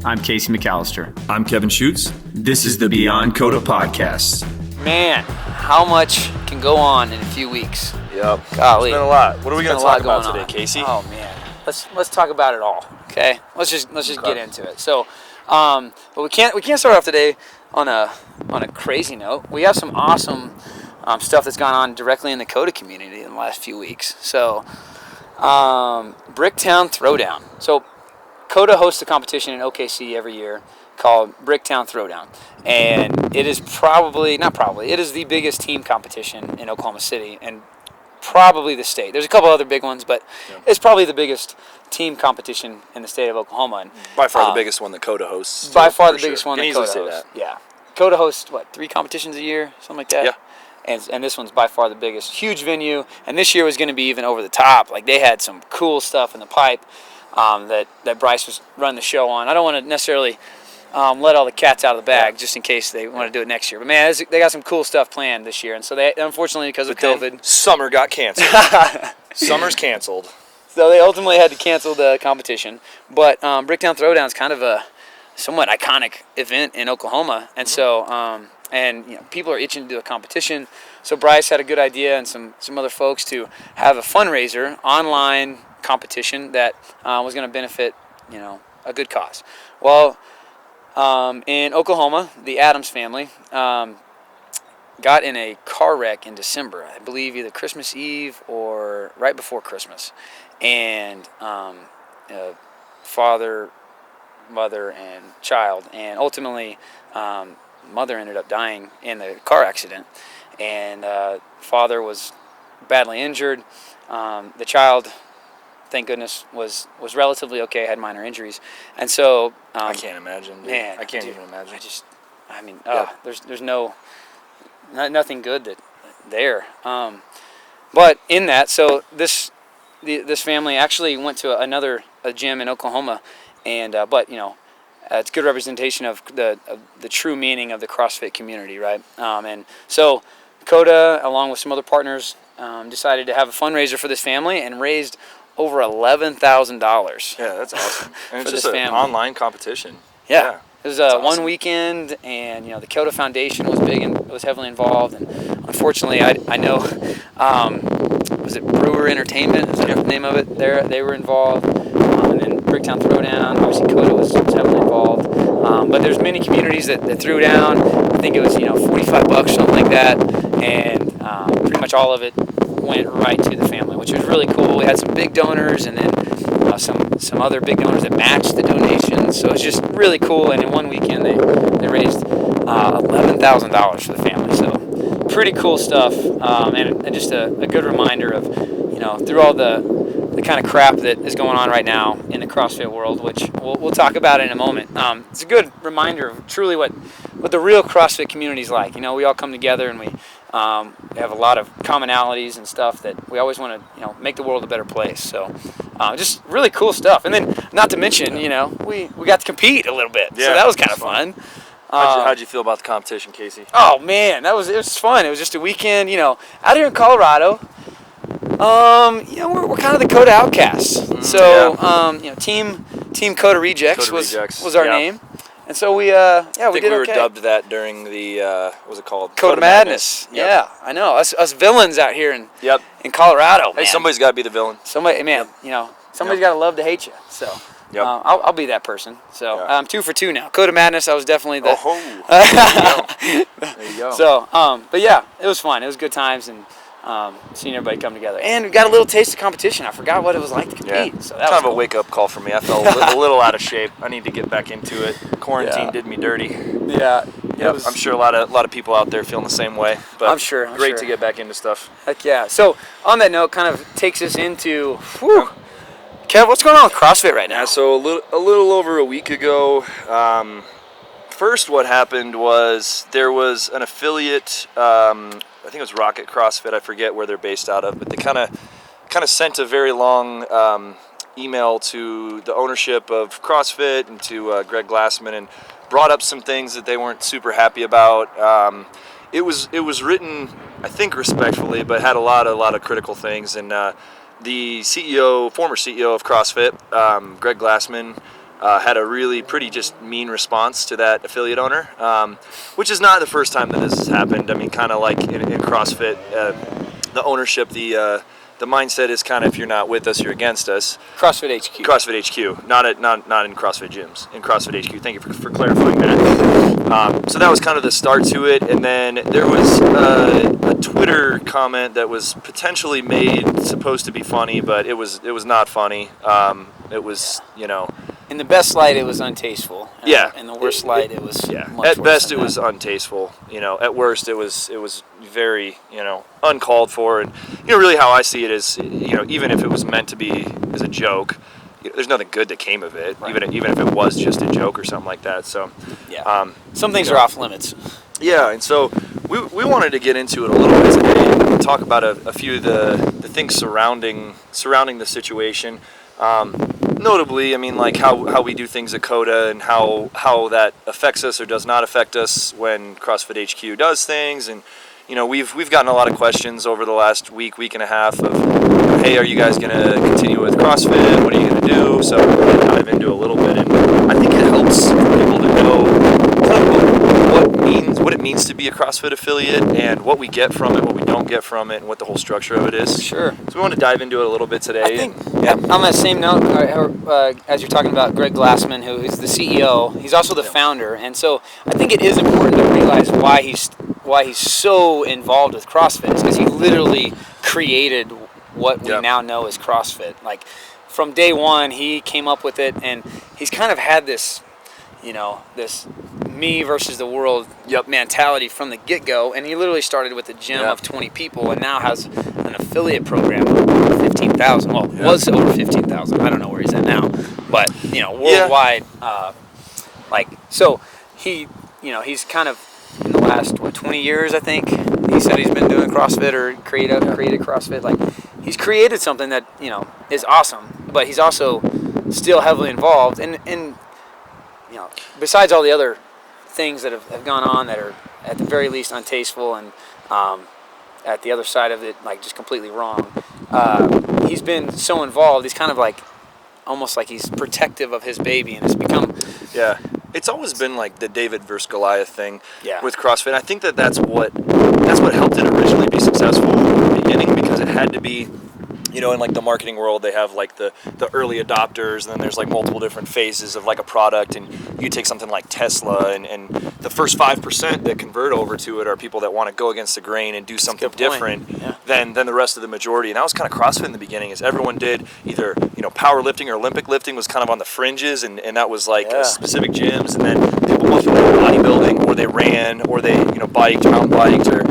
I'm Casey McAllister. I'm Kevin Schutz. This is the Beyond Koda podcast. Man, how much can go on in a few weeks? Yep. Golly. It's been a lot. What are we going to talk about today, on. Casey? Oh man, let's talk about it all. Okay, let's just get into it. So, but we can't start off today on a crazy note. We have some awesome stuff that's gone on directly in the Koda community in the last few weeks. So, Bricktown Throwdown. So, Koda hosts a competition in OKC every year called Bricktown Throwdown, and it is it is the biggest team competition in Oklahoma City and probably the state. There's a couple other big ones, but it's probably the biggest team competition in the state of Oklahoma. And, by far the biggest one that Koda hosts. By far the biggest one that Koda hosts. That. Yeah. Koda hosts, 3 competitions a year? Something like that? Yeah. And this one's by far the biggest. Huge venue, and this year was going to be even over the top. Like, they had some cool stuff in the pipe that Bryce was running the show on. I don't want to necessarily let all the cats out of the bag just in case they want to do it next year. But, man, they got some cool stuff planned this year. And so they, unfortunately, because of COVID. Summer got canceled. Summer's canceled. So they ultimately had to cancel the competition. But Bricktown Throwdown is kind of a somewhat iconic event in Oklahoma. And so people are itching to do a competition. So Bryce had a good idea and some other folks to have a fundraiser, online competition that was going to benefit, a good cause. Well, in Oklahoma, the Adams family got in a car wreck in December. I believe either Christmas Eve or right before Christmas. And father, mother, and child. And ultimately, mother ended up dying in the car accident. And father was badly injured. The child, thank goodness, was relatively okay, had minor injuries. And so I can't imagine. Dude. Man, I can't even imagine. There's nothing good there. But in that, so this family actually went to a gym in Oklahoma, and it's good representation of the true meaning of the CrossFit community, right? And so Koda, along with some other partners, decided to have a fundraiser for this family and raised over $11,000. Yeah, that's awesome. And it's just an online competition. Yeah. It was awesome. One weekend, and the Koda Foundation was big and was heavily involved. And unfortunately, I know, was it Brewer Entertainment? Is that the name of it? They were involved. And then Bricktown Throwdown, obviously Koda was heavily involved. But there's many communities that threw down. I think it was $45, something like that, and pretty much all of it went right to the family, which was really cool. We had some big donors, and then some other big donors that matched the donations. So it was just really cool. And in one weekend, they raised $11,000 for the family. So pretty cool stuff, and just a good reminder of through all the kind of crap that is going on right now in the CrossFit world, which we'll talk about in a moment. It's a good reminder of truly what the real CrossFit community is like. We all come together and we have a lot of commonalities and stuff that we always want to make the world a better place. So just really cool stuff. And then not to mention, we got to compete a little bit. Yeah, so that was kind of fun. How'd you feel about the competition, Casey? Oh man, it was fun. It was just a weekend, out here in Colorado. We're kind of the Koda outcasts. So, Team Koda Rejects was our name. And so we did okay. We were dubbed that during the, what was it called? Koda Madness. Yep. Yeah, I know. Us villains out here in Colorado, man. Hey, somebody's got to be the villain. Somebody's got to love to hate you. So, I'll be that person. So, I'm 2 for 2 now. Koda Madness, I was definitely the... There you go. So, but yeah, it was fun. It was good times, and seeing everybody come together. And we got a little taste of competition. I forgot what it was like to compete. Yeah. So that kind was of a wake-up call for me. I felt a little out of shape. I need to get back into it. Quarantine did me dirty. Yeah. I'm sure a lot of people out there feeling the same way. But I'm sure. Great to get back into stuff. Heck yeah. So on that note, kind of takes us into, Kev, what's going on with CrossFit right now? Yeah, so a little over a week ago, first what happened was there was an affiliate, I think it was Rocket CrossFit, I forget where they're based out of, but they kind of sent a very long email to the ownership of CrossFit and to Greg Glassman, and brought up some things that they weren't super happy about. It was written, I think, respectfully, but had a lot of critical things. And the former CEO of CrossFit, Greg Glassman, had a really pretty just mean response to that affiliate owner, which is not the first time that this has happened. I mean, kind of like in CrossFit, the ownership, the mindset is kind of, if you're not with us, you're against us. CrossFit HQ. CrossFit HQ, not in CrossFit gyms. In CrossFit HQ. Thank you for clarifying that. So that was kind of the start to it, and then there was a Twitter comment that was potentially made supposed to be funny, but it was not funny. It was, In the best light, it was untasteful. In the worst light, it was much at worse best than it was that. untasteful. At worst it was very uncalled for. And really how I see it is, even if it was meant to be as a joke, there's nothing good that came of it. Right. Even if it was just a joke or something like that. So some things are off limits. Yeah, and so we wanted to get into it a little bit today and talk about a few of the things surrounding the situation. Notably, I mean, like how we do things at Koda and how that affects us or does not affect us when CrossFit HQ does things. And we've gotten a lot of questions over the last week and a half of, hey, are you guys going to continue with CrossFit? What are you going to do? So we're going to dive into a little bit, and I think it helps for people to know what it means to be a CrossFit affiliate and what we get from it, what we don't get from it, and what the whole structure of it is. Sure. So we want to dive into it a little bit today. I think on that same note, as you're talking about Greg Glassman, who is the CEO, he's also the founder, and so I think it is important to realize why he's so involved with CrossFit, is because he literally created what we now know as CrossFit. Like from day one, he came up with it, and he's kind of had this, this me versus the world mentality from the get-go, and he literally started with a gym of 20 people and now has an affiliate program of over 15,000. Well, was over 15,000. I don't know where he's at now, but worldwide. So he, he's kind of in the last 20 years, I think. He said he's been doing CrossFit or created CrossFit. Like he's created something that is awesome, but he's also still heavily involved and besides all the other things that have gone on that are at the very least untasteful and at the other side of it, like just completely wrong, he's been so involved. He's kind of like almost like he's protective of his baby, and it's become it's always been like the David versus Goliath thing with CrossFit. I think that's what helped it originally be successful in the beginning, because it had to be, in like the marketing world, they have like the early adopters, and then there's like multiple different phases of like a product, and you take something like Tesla, and the first 5% that convert over to it are people that want to go against the grain and do something different than the rest of the majority. And that was kind of CrossFit in the beginning, is everyone did either powerlifting or Olympic lifting was kind of on the fringes, and that was like specific gyms, and then people went from bodybuilding, or they ran, or they biked, mountain biked, or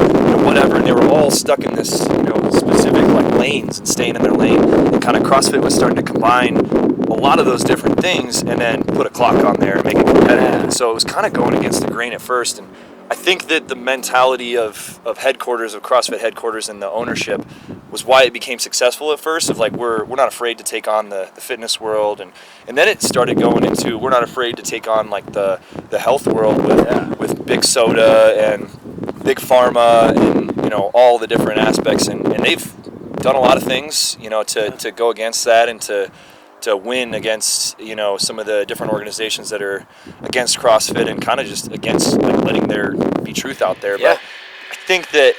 whatever, and they were all stuck in this specific like lanes and staying in their lane. And kind of CrossFit was starting to combine a lot of those different things and then put a clock on there and make it competitive. And so it was kind of going against the grain at first. And I think that the mentality of headquarters, of CrossFit headquarters, and the ownership was why it became successful at first, of like we're not afraid to take on the fitness world, and then it started going into we're not afraid to take on like the health world with big soda and big pharma and all the different aspects, and they've done a lot of things to go against that and to win against some of the different organizations that are against CrossFit and kind of just against like letting there be truth out there. But I think that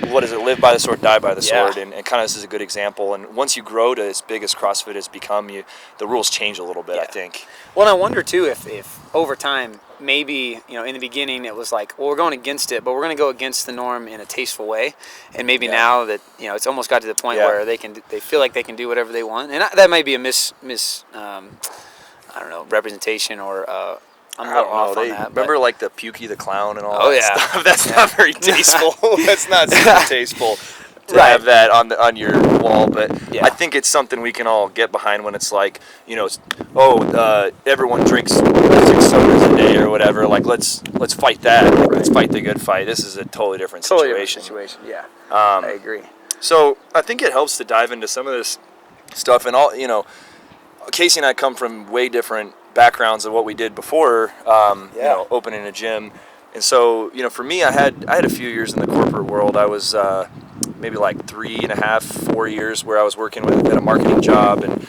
what is it, live by the sword, die by the sword, and kind of this is a good example. And once you grow to as big as CrossFit has become, the rules change a little bit, I think. Well, and I wonder too if over time, maybe in the beginning it was like, well, we're going against it, but we're going to go against the norm in a tasteful way. And maybe now that it's almost got to the point where they feel like they can do whatever they want, and that might be a reprepresentation or. I'm a little off on that. Remember like the Pukey the Clown and all that stuff? That's not very tasteful. That's not super tasteful to have that on your wall. But I think it's something we can all get behind when it's like, everyone drinks 6 sodas a day or whatever. Like let's fight that. Like, let's fight the good fight. This is a totally different situation. Yeah. I agree. So I think it helps to dive into some of this stuff, and all Casey and I come from way different backgrounds of what we did before, opening a gym. And so, for me, I had a few years in the corporate world. I was maybe like 3.5, 4 years where I was working at a marketing job. And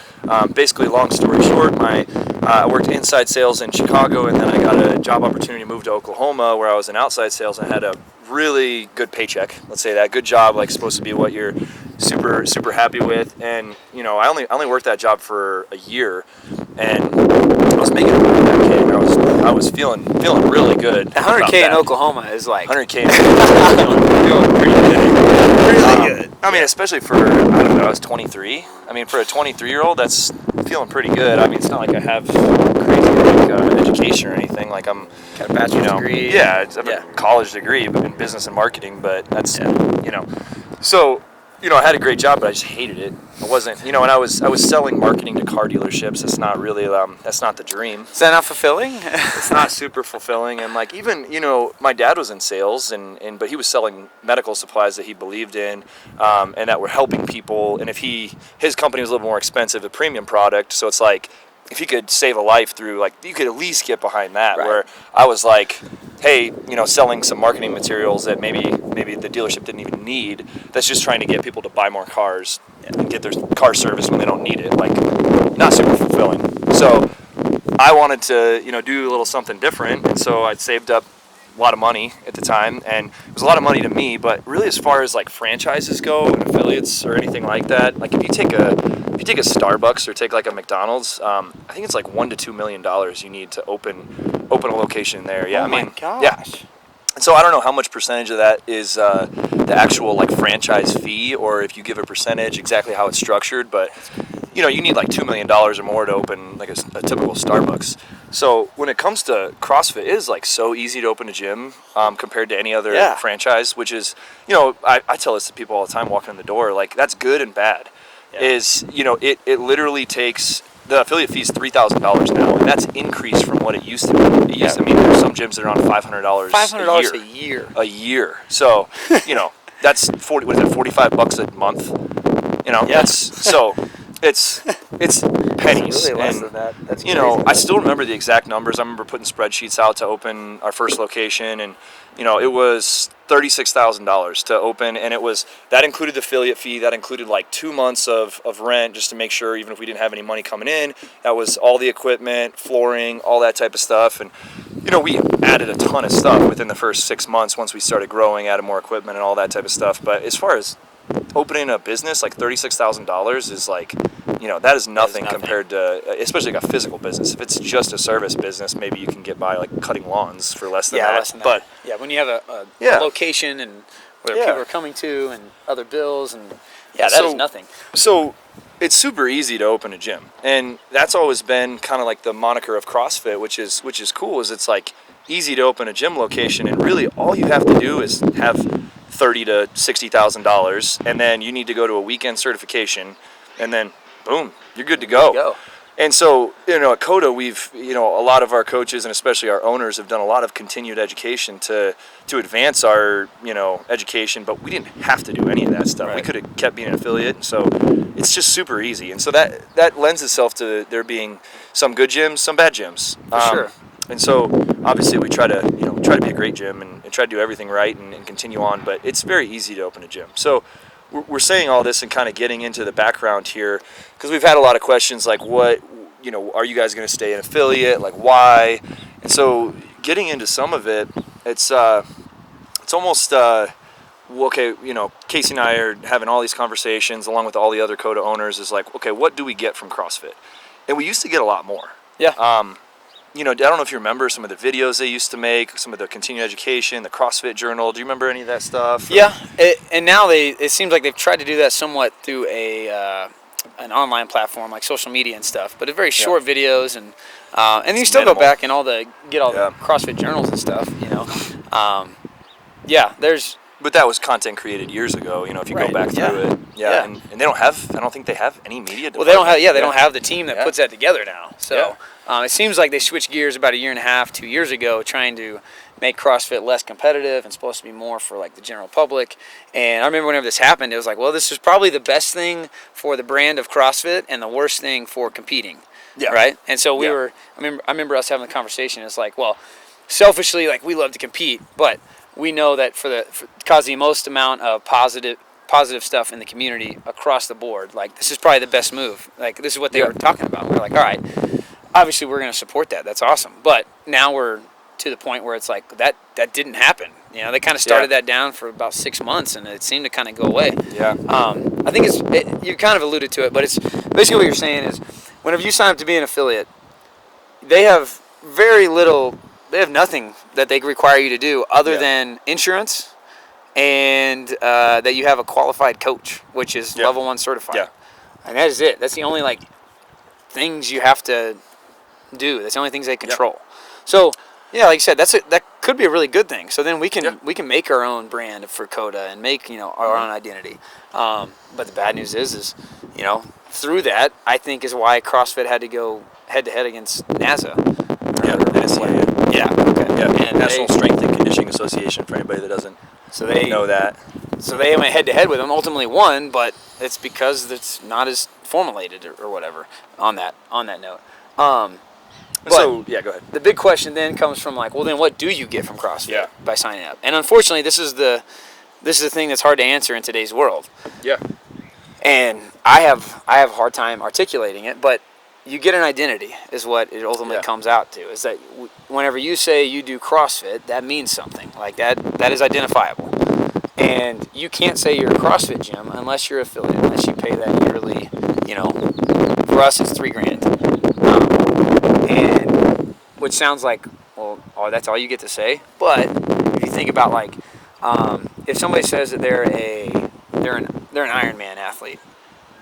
basically, long story short, my I worked inside sales in Chicago, and then I got a job opportunity to move to Oklahoma, where I was in outside sales and had a really good paycheck. Let's say that good job, like supposed to be what you're super happy with. And I only worked that job for a year, and I was making $100K. I was feeling really good. 100K in Oklahoma is like 100K. Feeling pretty good. really good. I mean, especially for, I don't know, I was 23. I mean, for a 23-year-old, that's feeling pretty good. I mean, it's not like I have crazy education or anything. Like I'm Got a bachelor's degree. Yeah, I have a college degree in business and marketing, but that's So, I had a great job, but I just hated it. I wasn't, and I was selling marketing to car dealerships. It's not really, that's not the dream. Is that not fulfilling? It's not super fulfilling. And like, even, my dad was in sales but he was selling medical supplies that he believed in, and that were helping people. And if his company was a little more expensive, a premium product. So it's like, if he could save a life through, like, you could at least get behind that. Right. Where I was like, hey, selling some marketing materials that maybe the dealership didn't even need. That's just trying to get people to buy more cars and get their car service when they don't need it. Like, not super fulfilling. So I wanted to, do a little something different. And so I'd saved up a lot of money at the time, and it was a lot of money to me. But really, as far as like franchises go and affiliates or anything like that, like if you take a Starbucks or take like a McDonald's, I think it's like $1 to $2 million you need to open a location there. Yeah, oh my gosh. Yeah. And so I don't know how much percentage of that is the actual like franchise fee, or if you give a percentage, exactly how it's structured. But you need like $2 million or more to open like a typical Starbucks. So when it comes to CrossFit, it is like so easy to open a gym compared to any other franchise, which is, I tell this to people all the time walking in the door, like that's good and bad. Is it literally takes, the affiliate fee is $3,000 now, and that's increased from what it used to be. There's some gyms that are on $500 a year. So that's $45 a month. It's pennies. Really less and than that. That's crazy. I still remember the exact numbers. I remember putting spreadsheets out to open our first location, and it was $36,000 to open, and that included the affiliate fee. That included like 2 months of rent just to make sure, even if we didn't have any money coming in, that was all the equipment, flooring, all that type of stuff. And we added a ton of stuff within the first 6 months once we started growing, added more equipment and all that type of stuff. But as far as opening a business, like $36,000 is like, that is nothing compared to, especially like a physical business. If it's just a service business, maybe you can get by like cutting lawns for less than that. Less than but that. When you have a location and where people are coming to and other bills, and that is nothing. So it's super easy to open a gym, and that's always been kind of like the moniker of CrossFit, which is cool. Is it's like easy to open a gym location, and really all you have to do is have $30,000 to $60,000, and then you need to go to a weekend certification, and then boom, you're good to go. And so, at Koda, we've, a lot of our coaches and especially our owners have done a lot of continued education to advance our, education, but we didn't have to do any of that stuff. Right. We could have kept being an affiliate, so it's just super easy. And so that lends itself to there being some good gyms, some bad gyms. For sure. And so, obviously, we try to be a great gym and try to do everything right and continue on, but it's very easy to open a gym. So we're saying all this and kind of getting into the background here because we've had a lot of questions like, what, are you guys going to stay an affiliate? Like, why? And so getting into some of it, it's almost, okay, Casey and I are having all these conversations along with all the other Koda owners is like, okay, what do we get from CrossFit? And we used to get a lot more. Yeah. I don't know if you remember some of the videos they used to make, some of the continuing education, the CrossFit Journal. Do you remember any of that stuff? Yeah, and now it seems like they've tried to do that somewhat through an online platform like social media and stuff, but it's very short videos, and you still go back and get all the CrossFit journals and stuff. But that was content created years ago. If you go back through it, and they don't have. I don't think they have any media. Well, they don't have. They don't have the team that puts that together now. So it seems like they switched gears about 1.5 years, 2 years ago, trying to make CrossFit less competitive and supposed to be more for like the general public. And I remember whenever this happened, it was like, well, this is probably the best thing for the brand of CrossFit and the worst thing for competing. Yeah. Right. And so we were. I remember us having the conversation. It's like, well, selfishly, like we love to compete, but we know that for cause the most amount of positive stuff in the community across the board, like this is probably the best move. Like this is what they were talking about. We're like, all right, obviously we're going to support that. That's awesome. But now we're to the point where it's like that didn't happen. You know, they kind of started that down for about 6 months, and it seemed to kind of go away. Yeah. I think you kind of alluded to it, but it's basically what you're saying is whenever you sign up to be an affiliate, they have very little. They have nothing that they require you to do other than insurance and that you have a qualified coach, which is level 1 certified. Yeah. And that is it. That's the only things you have to do. That's the only things they control. So yeah, like you said, that could be a really good thing. So then we can make our own brand for Koda and make our own identity. But the bad news is through that I think is why CrossFit had to go head to head against NASA. And National Strength and Conditioning Association for anybody that doesn't know that. So they went head to head with them. Ultimately won, but it's because it's not as formulated or whatever on that note. So go ahead. The big question then comes from well, then what do you get from CrossFit by signing up? And unfortunately, this is the thing that's hard to answer in today's world. Yeah. And I have a hard time articulating it, but you get an identity is what it ultimately comes out to. Is that whenever you say you do CrossFit, that means something. Like that is identifiable. And you can't say you're a CrossFit gym unless you're affiliate, unless you pay that yearly. For us it's $3,000. And which sounds like, well, that's all you get to say. But if you think about if somebody says that they're an Ironman athlete,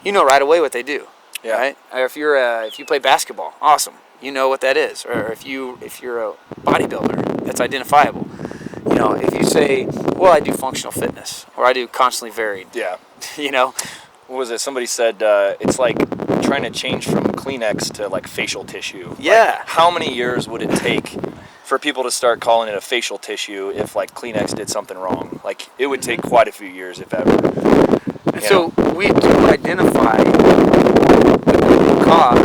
you know right away what they do. Yeah. Right? Or if you play basketball, awesome. You know what that is. Or if you're a bodybuilder, that's identifiable. If you say, well, I do functional fitness or I do constantly varied. Yeah. What was it? Somebody said it's like trying to change from Kleenex to facial tissue. Yeah. How many years would it take for people to start calling it a facial tissue if Kleenex did something wrong? It would take quite a few years, if ever. So we do identify the cause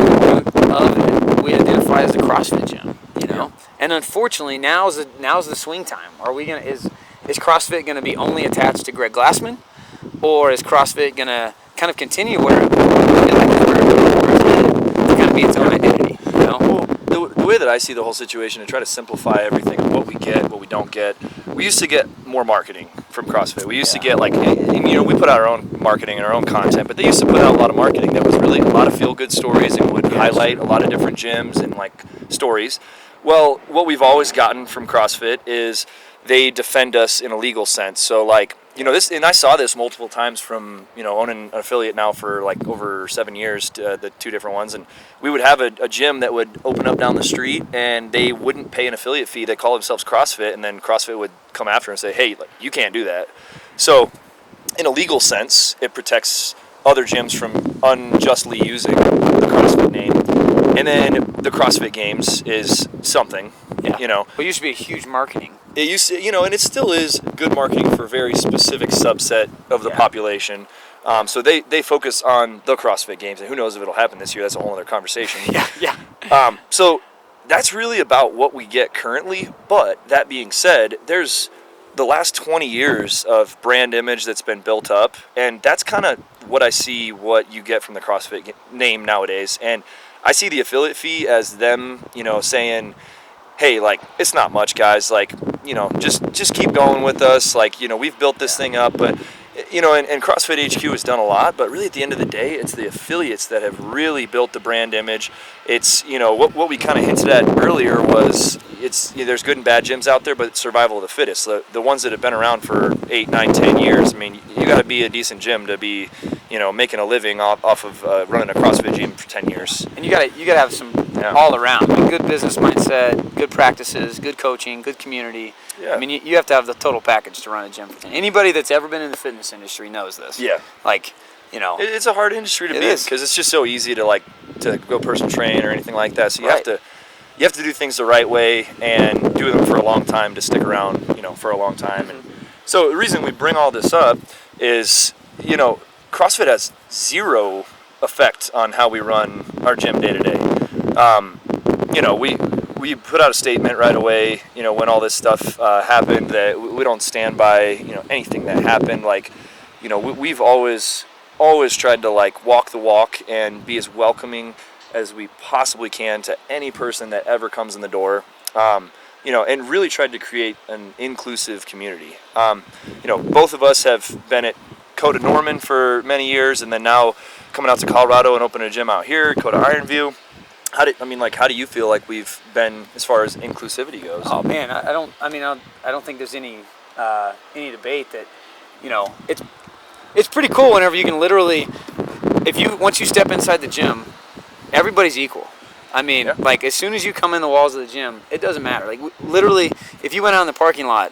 of it. We identify as the CrossFit gym, And unfortunately, now's the swing time. Is CrossFit gonna be only attached to Greg Glassman, or is CrossFit gonna kind of continue where it's to kind of be its own identity? Well, the way that I see the whole situation, to try to simplify everything, what we get, what we don't get. We used to get more marketing from CrossFit. We used to get we put out our own marketing and our own content, but they used to put out a lot of marketing that was really a lot of feel-good stories and would highlight a lot of different gyms and stories. Well, what we've always gotten from CrossFit is they defend us in a legal sense. So this, and I saw this multiple times from owning an affiliate now for over 7 years, the 2 different ones, and we would have a gym that would open up down the street and they wouldn't pay an affiliate fee. They call themselves CrossFit, and then CrossFit would come after and say, hey, you can't do that. So in a legal sense, it protects other gyms from unjustly using the CrossFit name. And then the CrossFit Games is something, But it used to be a huge marketing. It used to, and it still is good marketing for a very specific subset of the population. So they focus on the CrossFit Games, and who knows if it'll happen this year. That's a whole other conversation. So that's really about what we get currently. But that being said, there's the last 20 years of brand image that's been built up, and that's kind of what I see what you get from the CrossFit name nowadays. And I see the affiliate fee as them, saying, hey, it's not much, guys. Just keep going with us. We've built this thing up, but and CrossFit HQ has done a lot, but really at the end of the day, it's the affiliates that have really built the brand image. It's, what we kind of hinted at earlier was there's good and bad gyms out there, but it's survival of the fittest. The ones that have been around for 8, 9, 10 years, you got to be a decent gym to be, making a living off of running a CrossFit gym for 10 years. And you got to have some all around, good business mindset, good practices, good coaching, good community. Yeah. You have to have the total package to run a gym. Anybody that's ever been in the fitness industry knows this. Yeah. It's a hard industry to be in because it's just so easy to go personal train or anything like that. So you have to do things the right way and do them for a long time to stick around, for a long time. And so the reason we bring all this up is, CrossFit has zero effect on how we run our gym day to day. We put out a statement right away, when all this stuff happened, that we don't stand by, anything that happened. We've always tried to walk the walk and be as welcoming as we possibly can to any person that ever comes in the door. And really tried to create an inclusive community. Both of us have been at Koda Norman for many years, and then now coming out to Colorado and opening a gym out here, Koda Ironview. How do you feel like we've been as far as inclusivity goes? Oh man, I don't think there's any debate that, it's pretty cool whenever you can literally, once you step inside the gym, everybody's equal. I mean, like, as soon as you come in the walls of the gym, it doesn't matter. Like, literally, if you went out in the parking lot,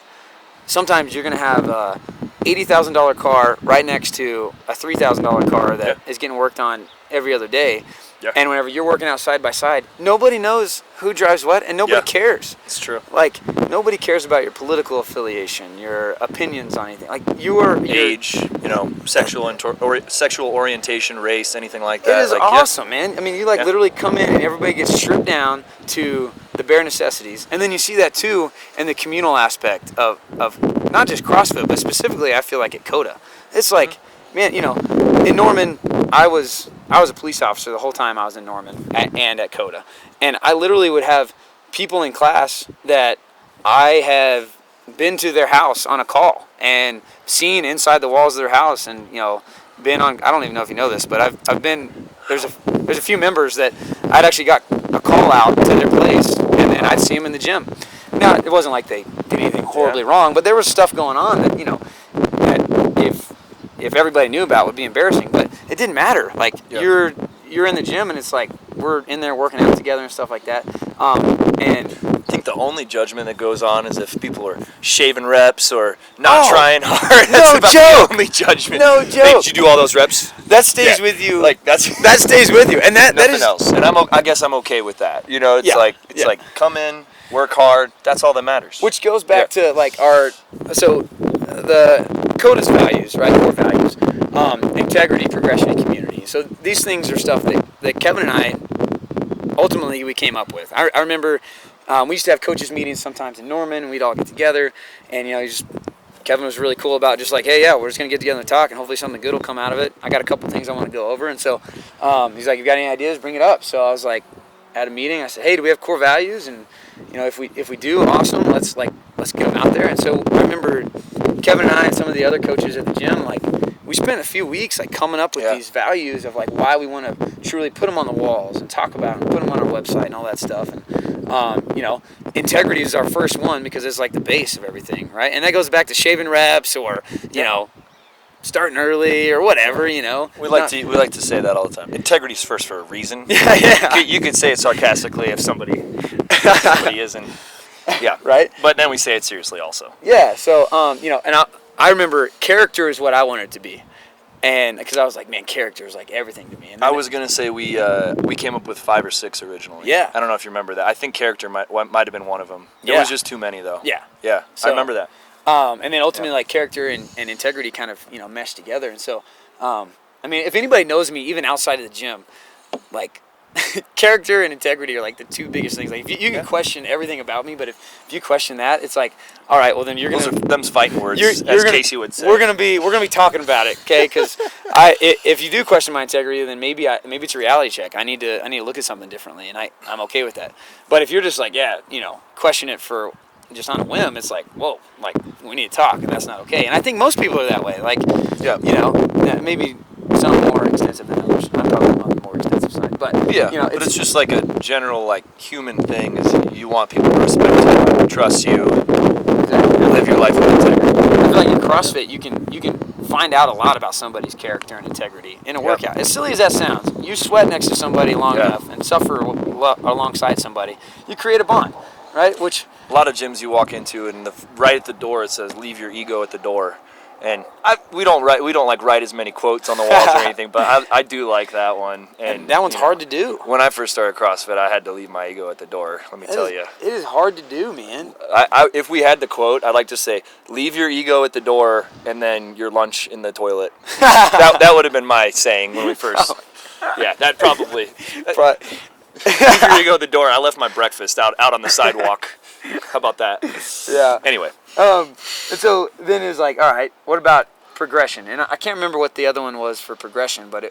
sometimes you're going to have a $80,000 car right next to a $3,000 car that is getting worked on every other day. Yeah. And whenever you're working out side by side, nobody knows who drives what, and nobody cares. It's true. Like, nobody cares about your political affiliation, your opinions on anything. Like, your age, sexual orientation, race, anything like that. It is awesome, man. I mean, you literally come in and everybody gets stripped down to the bare necessities, and then you see that too in the communal aspect of not just CrossFit, but specifically, I feel like at Koda. It's like, man, in Norman, I was a police officer the whole time I was in Norman and at Koda. And I literally would have people in class that I have been to their house on a call and seen inside the walls of their house, and been on, I don't even know if you know this, but I've been, there's a few members that I'd actually got a call out to their place, and then I'd see them in the gym. Now, it wasn't like they did anything horribly wrong, but there was stuff going on that, that if everybody knew about, would be embarrassing. But it didn't matter. Like, you're in the gym, and it's like we're in there working out together and stuff like that. And I think the only judgment that goes on is if people are shaving reps or not trying hard. That's about the only judgment. No joke. Hey, did you do all those reps? That stays with you. Like, that stays with you, and that is else. And I guess I'm okay with that. It's like come in, work hard. That's all that matters. Which goes back to like the Koda's values, right? Core values, integrity, progression, and community. So these things are stuff that Kevin and I ultimately we came up with. I remember we used to have coaches meetings sometimes in Norman, and we'd all get together, and Kevin was really cool about just like, hey, we're just gonna get together and talk, and hopefully something good will come out of it. I got a couple things I want to go over, and so he's like, you got any ideas? Bring it up. So I was like, at a meeting, I said, hey, do we have core values? And if we do, awesome. Let's get them out there. And so I remember Kevin and I and some of the other coaches at the gym, like, we spent a few weeks like coming up with these values of like why we want to truly put them on the walls and talk about them, put them on our website and all that stuff. And integrity is our first one because it's like the base of everything, right? And that goes back to shaving reps or starting early or whatever, We like to say that all the time. Integrity's first for a reason. You could say it sarcastically if somebody isn't. Yeah. Right. But then we say it seriously also. Yeah. So and I remember character is what I wanted it to be, and because I was like, man, character is like everything to me. And I was gonna say we came up with 5 or 6 originally. Yeah. I don't know if you remember that. I think character might have been one of them. It was just too many though. Yeah. Yeah. So, I remember that. And then ultimately, like, character and integrity kind of, mesh together. And so, if anybody knows me, even outside of the gym, like, character and integrity are, like, the 2 biggest things. Like, if you can question everything about me, but if you question that, it's like, all right, well, then you're going to... Them's fighting words, as Casey would say. We're gonna be talking about it, okay? Because if you do question my integrity, then maybe it's a reality check. I need to look at something differently, and I'm okay with that. But if you're just like, question it for... just on a whim, it's like, whoa, like, we need to talk, and that's not okay. And I think most people are that way. Like, maybe some more extensive than others. I'm probably on the more extensive side. But, but it's just like a general, like, human thing is you want people to respect you, trust you, and live your life with integrity. I feel like in CrossFit, you can find out a lot about somebody's character and integrity in a workout. As silly as that sounds, you sweat next to somebody long enough and suffer alongside somebody, you create a bond, right? Which... a lot of gyms you walk into, and right at the door it says "Leave your ego at the door," and we don't write as many quotes on the walls or anything, but I do like that one. And that one's hard to do. When I first started CrossFit, I had to leave my ego at the door. Let me tell you, it is hard to do, man. If we had the quote, I'd like to say, "Leave your ego at the door, and then your lunch in the toilet." that would have been my saying when we first. Yeah, that probably. Leave your ego at the door. I left my breakfast out on the sidewalk. How about that? Yeah. Anyway. And so then it was like, all right, what about progression, and I can't remember what the other one was for progression, but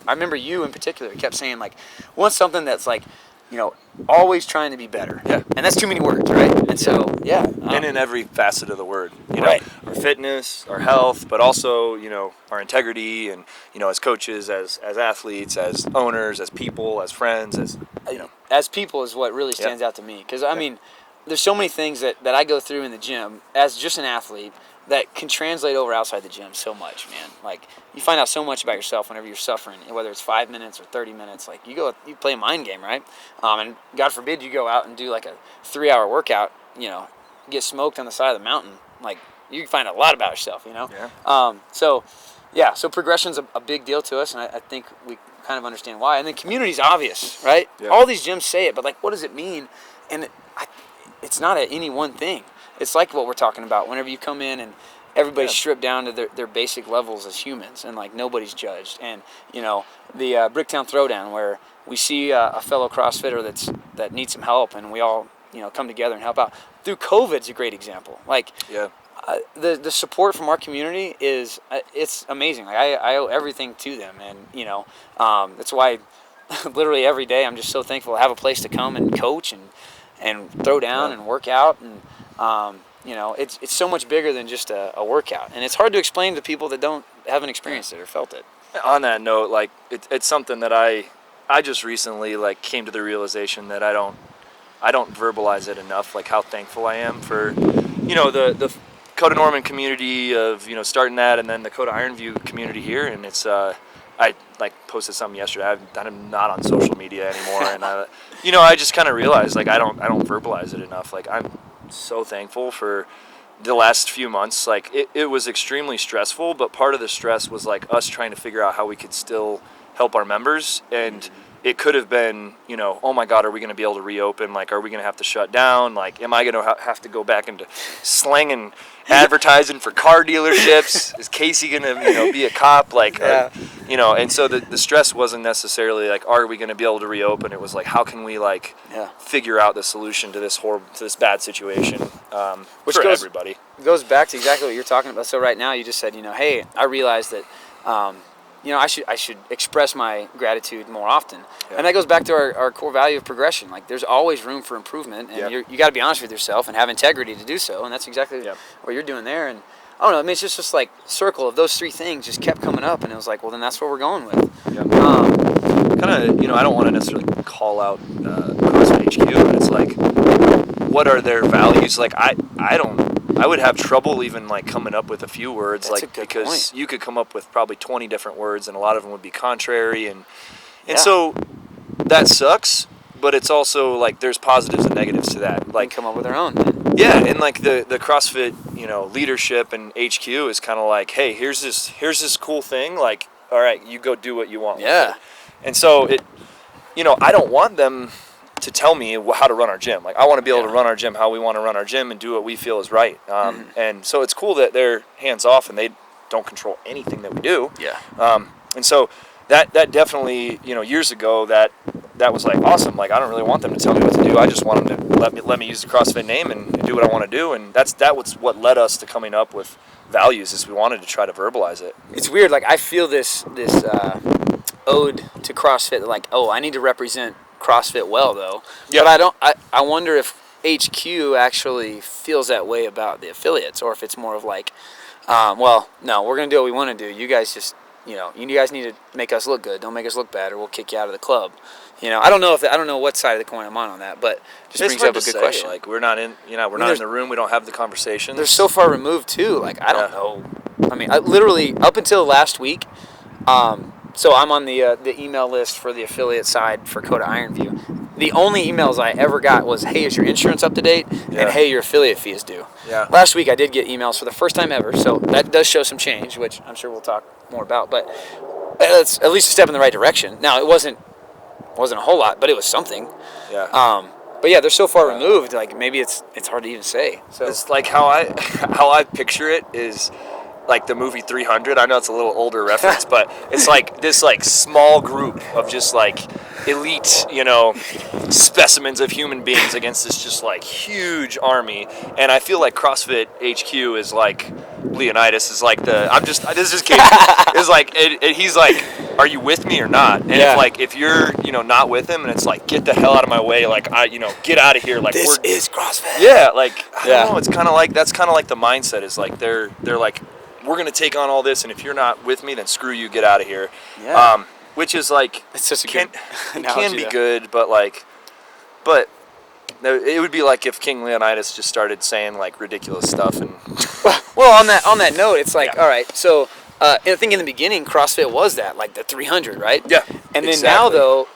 I remember you in particular kept saying like, want something that's like, always trying to be better. Yeah. And that's too many words, right? And so, yeah. And in every facet of the word, Right. our fitness, our health, but also, our integrity and, as coaches, as athletes, as owners, as people, as friends, As people is what really stands out to me. Because, I mean, there's so many things that I go through in the gym as just an athlete that can translate over outside the gym so much, man. Like, you find out so much about yourself whenever you're suffering, whether it's 5 minutes or 30 minutes. Like, you play a mind game, right? And God forbid you go out and do like a 3-hour workout, get smoked on the side of the mountain. Like, you can find a lot about yourself, Yeah. So progression's a big deal to us, and I think we kind of understand why. And then community's obvious, right? Yeah. All these gyms say it, but like, what does it mean? And it's not any one thing. It's like what we're talking about. Whenever you come in and everybody's stripped down to their basic levels as humans, and like nobody's judged. And the Bricktown Throwdown, where we see a fellow CrossFitter that needs some help, and we all come together and help out. Through COVID's a great example. Like the support from our community is it's amazing. Like I owe everything to them, and that's why literally every day I'm just so thankful to have a place to come and coach and throw down and work out, and it's so much bigger than just a workout, and it's hard to explain to people that haven't experienced it or felt it. On that note, like it's something that I just recently like came to the realization that I don't verbalize it enough, like how thankful I am for the Koda Norman community of starting that, and then the Koda Ironview community here. And it's I like posted something yesterday. I'm not on social media anymore, and I just kind of realized like I don't verbalize it enough. Like I'm so thankful for the last few months. Like it was extremely stressful, but part of the stress was like us trying to figure out how we could still help our members. And it could have been, oh my God, are we going to be able to reopen? Like, are we going to have to shut down? Like, am I going to have to go back into slinging advertising for car dealerships? Is Casey going to, be a cop? Like, and so the stress wasn't necessarily like, are we going to be able to reopen? It was like, how can we figure out the solution to this bad situation Which for everybody? Goes back to exactly what you're talking about. So right now you just said, hey, I realized that, I should express my gratitude more often. Yeah. And that goes back to our core value of progression. Like, there's always room for improvement, and you got to be honest with yourself and have integrity to do so. And that's exactly what you're doing there. And I don't know, I mean, it's just like circle of those three things just kept coming up, and it was like, well, then that's what we're going with. Yeah. Kind of, I don't want to necessarily call out CrossFit HQ, but it's like, what are their values? Like, I would have trouble even like coming up with a few words. That's like because point. You could come up with probably 20 different words, and a lot of them would be contrary, and so that sucks. But it's also like there's positives and negatives to that. Like come up with their own. Yeah, and like the CrossFit leadership and HQ is kind of like, hey, here's this cool thing. Like, all right, you go do what you want. Yeah. With it. And so it, I don't want them to tell me how to run our gym. Like, I want to be able to run our gym how we want to run our gym and do what we feel is right. And so it's cool that they're hands off and they don't control anything that we do. Yeah. And so that definitely, years ago that was like awesome. Like, I don't really want them to tell me what to do. I just want them to let me use the CrossFit name and do what I want to do. And that was what led us to coming up with values, is we wanted to try to verbalize it. It's weird. Like, I feel this ode to CrossFit. Like, oh, I need to represent CrossFit well, though. Yeah. But I wonder if HQ actually feels that way about the affiliates, or if it's more of like, well, no, we're gonna do what we want to do. You guys just, you guys need to make us look good. Don't make us look bad, or we'll kick you out of the club. I don't know what side of the coin I'm on that, but just brings up a good question. Like, we're not in, we're not in the room. We don't have the conversations. They're so far removed too. Like, I don't know. I mean, literally up until last week. So I'm on the email list for the affiliate side for Koda Ironview. The only emails I ever got was, hey, is your insurance up to date? Yeah. And hey, your affiliate fee is due. Yeah. Last week I did get emails for the first time ever, so that does show some change, which I'm sure we'll talk more about. But it's at least a step in the right direction. Now, it wasn't a whole lot, but it was something. Yeah. But yeah, they're so far removed. Like, maybe it's hard to even say. So it's like how I picture it is, like the movie 300. I know it's a little older reference, but it's like this like small group of just like elite, specimens of human beings against this just like huge army. And I feel like CrossFit HQ is like Leonidas is like this just came is like he's like, are you with me or not? And if you're not with him, and it's like, get the hell out of my way, like get out of here, like this is CrossFit. Yeah, like I don't know, it's kind of like that's kind of like the mindset is like they're like, we're gonna take on all this, and if you're not with me, then screw you, get out of here. Yeah. Which is like, it's such a good it can be good, but it would be like if King Leonidas just started saying like ridiculous stuff. And well, on that note, it's like, all right, so I think in the beginning CrossFit was that, like the 300, right? Yeah. And then now though,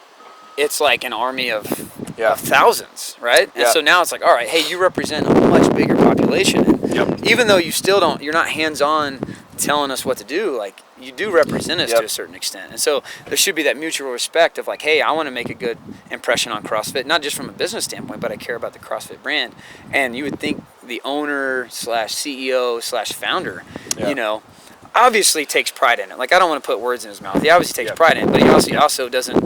it's like an army of thousands, right? And so now it's like, all right, hey, you represent a much bigger population, and even though you're not hands-on telling us what to do, like you do represent us to a certain extent. And so there should be that mutual respect of like, hey, I want to make a good impression on CrossFit, not just from a business standpoint, but I care about the CrossFit brand. And you would think the owner / CEO / founder, obviously takes pride in it. Like, I don't want to put words in his mouth. He obviously takes pride in it, but he also doesn't.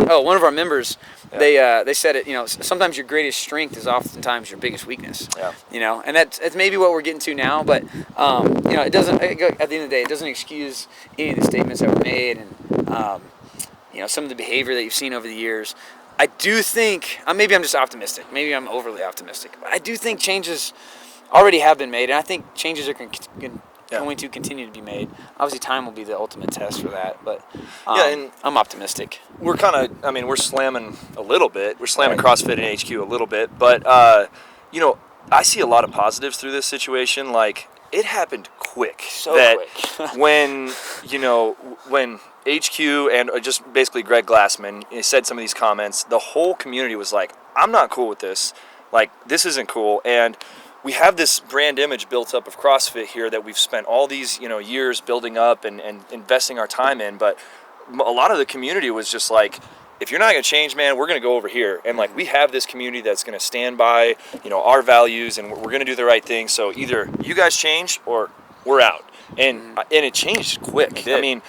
One of our members, they said it. Sometimes your greatest strength is oftentimes your biggest weakness. Yeah. And that's maybe what we're getting to now. But it doesn't. At the end of the day, it doesn't excuse any of the statements that were made, and some of the behavior that you've seen over the years. I do think maybe I'm just optimistic. Maybe I'm overly optimistic, but I do think changes already have been made, and I think changes are going to continue to be made. Obviously, time will be the ultimate test for that, but and I'm optimistic. We're we're slamming a little bit. We're slamming CrossFit and HQ a little bit, but I see a lot of positives through this situation. Like, it happened quick. Quick. when HQ and just basically Greg Glassman said some of these comments, the whole community was like, I'm not cool with this. Like, this isn't cool. And we have this brand image built up of CrossFit here that we've spent all these years building up and investing our time in, but a lot of the community was just like, if you're not going to change, man, we're going to go over here. And like, we have this community that's going to stand by our values, and we're going to do the right thing. So either you guys change or we're out. And it changed quick. I mean,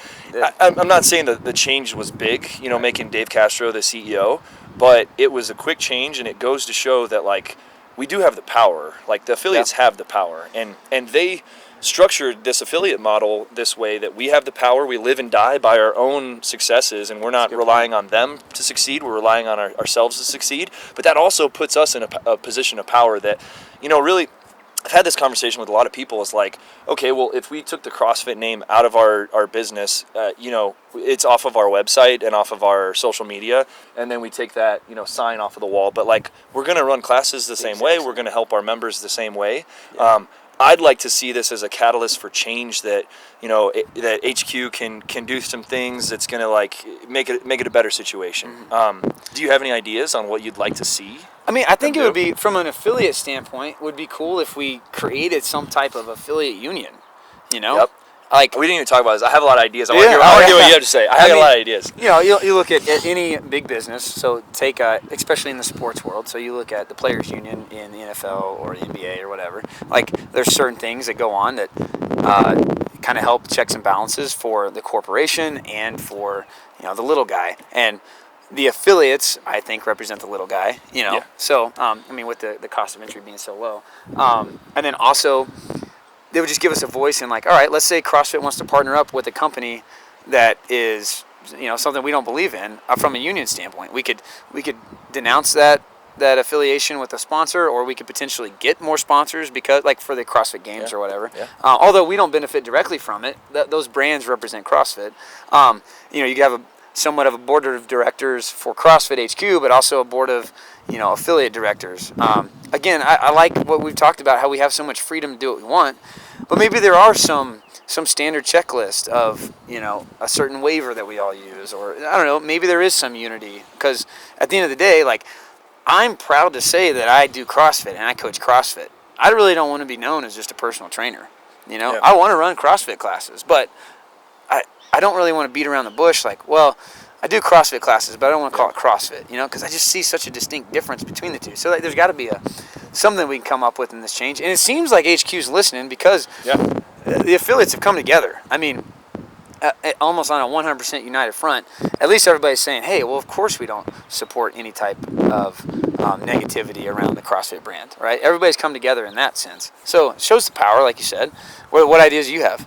I'm not saying that the change was big, making Dave Castro the CEO, but it was a quick change, and it goes to show that like, we do have the power. Like, the affiliates have the power, and they structured this affiliate model this way that we have the power. We live and die by our own successes, and we're not relying on them to succeed. We're relying on ourselves to succeed. But that also puts us in a position of power that, really, I've had this conversation with a lot of people. It's like, okay, well, if we took the CrossFit name out of our business, it's off of our website and off of our social media, and then we take that, sign off of the wall. But like, we're going to run classes the same way. We're going to help our members the same way. Yeah. I'd like to see this as a catalyst for change, that that HQ can do some things that's going to like make it a better situation. Mm-hmm. Do you have any ideas on what you'd like to see? I mean, I think it would be, from an affiliate standpoint, would be cool if we created some type of affiliate union. Yep. Like, we didn't even talk about this. I have a lot of ideas. I want to hear what you have to say. I have a lot of ideas. You look at any big business. So take, especially in the sports world. So you look at the players' union in the NFL or the NBA or whatever. Like, there's certain things that go on that kind of help checks and balances for the corporation and for the little guy. And the affiliates, I think, represent the little guy. Yeah. So with the cost of entry being so low, and then also, they would just give us a voice, and like, all right, let's say CrossFit wants to partner up with a company that is, something we don't believe in from a union standpoint. We could denounce that affiliation with a sponsor, or we could potentially get more sponsors because, like, for the CrossFit Games or whatever. Yeah. Although we don't benefit directly from it, those brands represent CrossFit. You have somewhat of a board of directors for CrossFit HQ, but also a board of affiliate directors. Again, I like what we've talked about, how we have so much freedom to do what we want, but maybe there are some standard checklist of a certain waiver that we all use, or I don't know, maybe there is some unity, because at the end of the day, like, I'm proud to say that I do CrossFit and I coach CrossFit. I really don't want to be known as just a personal trainer. I want to run CrossFit classes, but I don't really want to beat around the bush like, well, I do CrossFit classes, but I don't want to call it CrossFit, because I just see such a distinct difference between the two. So like, there's got to be something we can come up with in this change. And it seems like HQ's listening because the affiliates have come together. I mean, almost on a 100% united front. At least everybody's saying, hey, well, of course we don't support any type of negativity around the CrossFit brand, right? Everybody's come together in that sense. So it shows the power, like you said. What ideas do you have?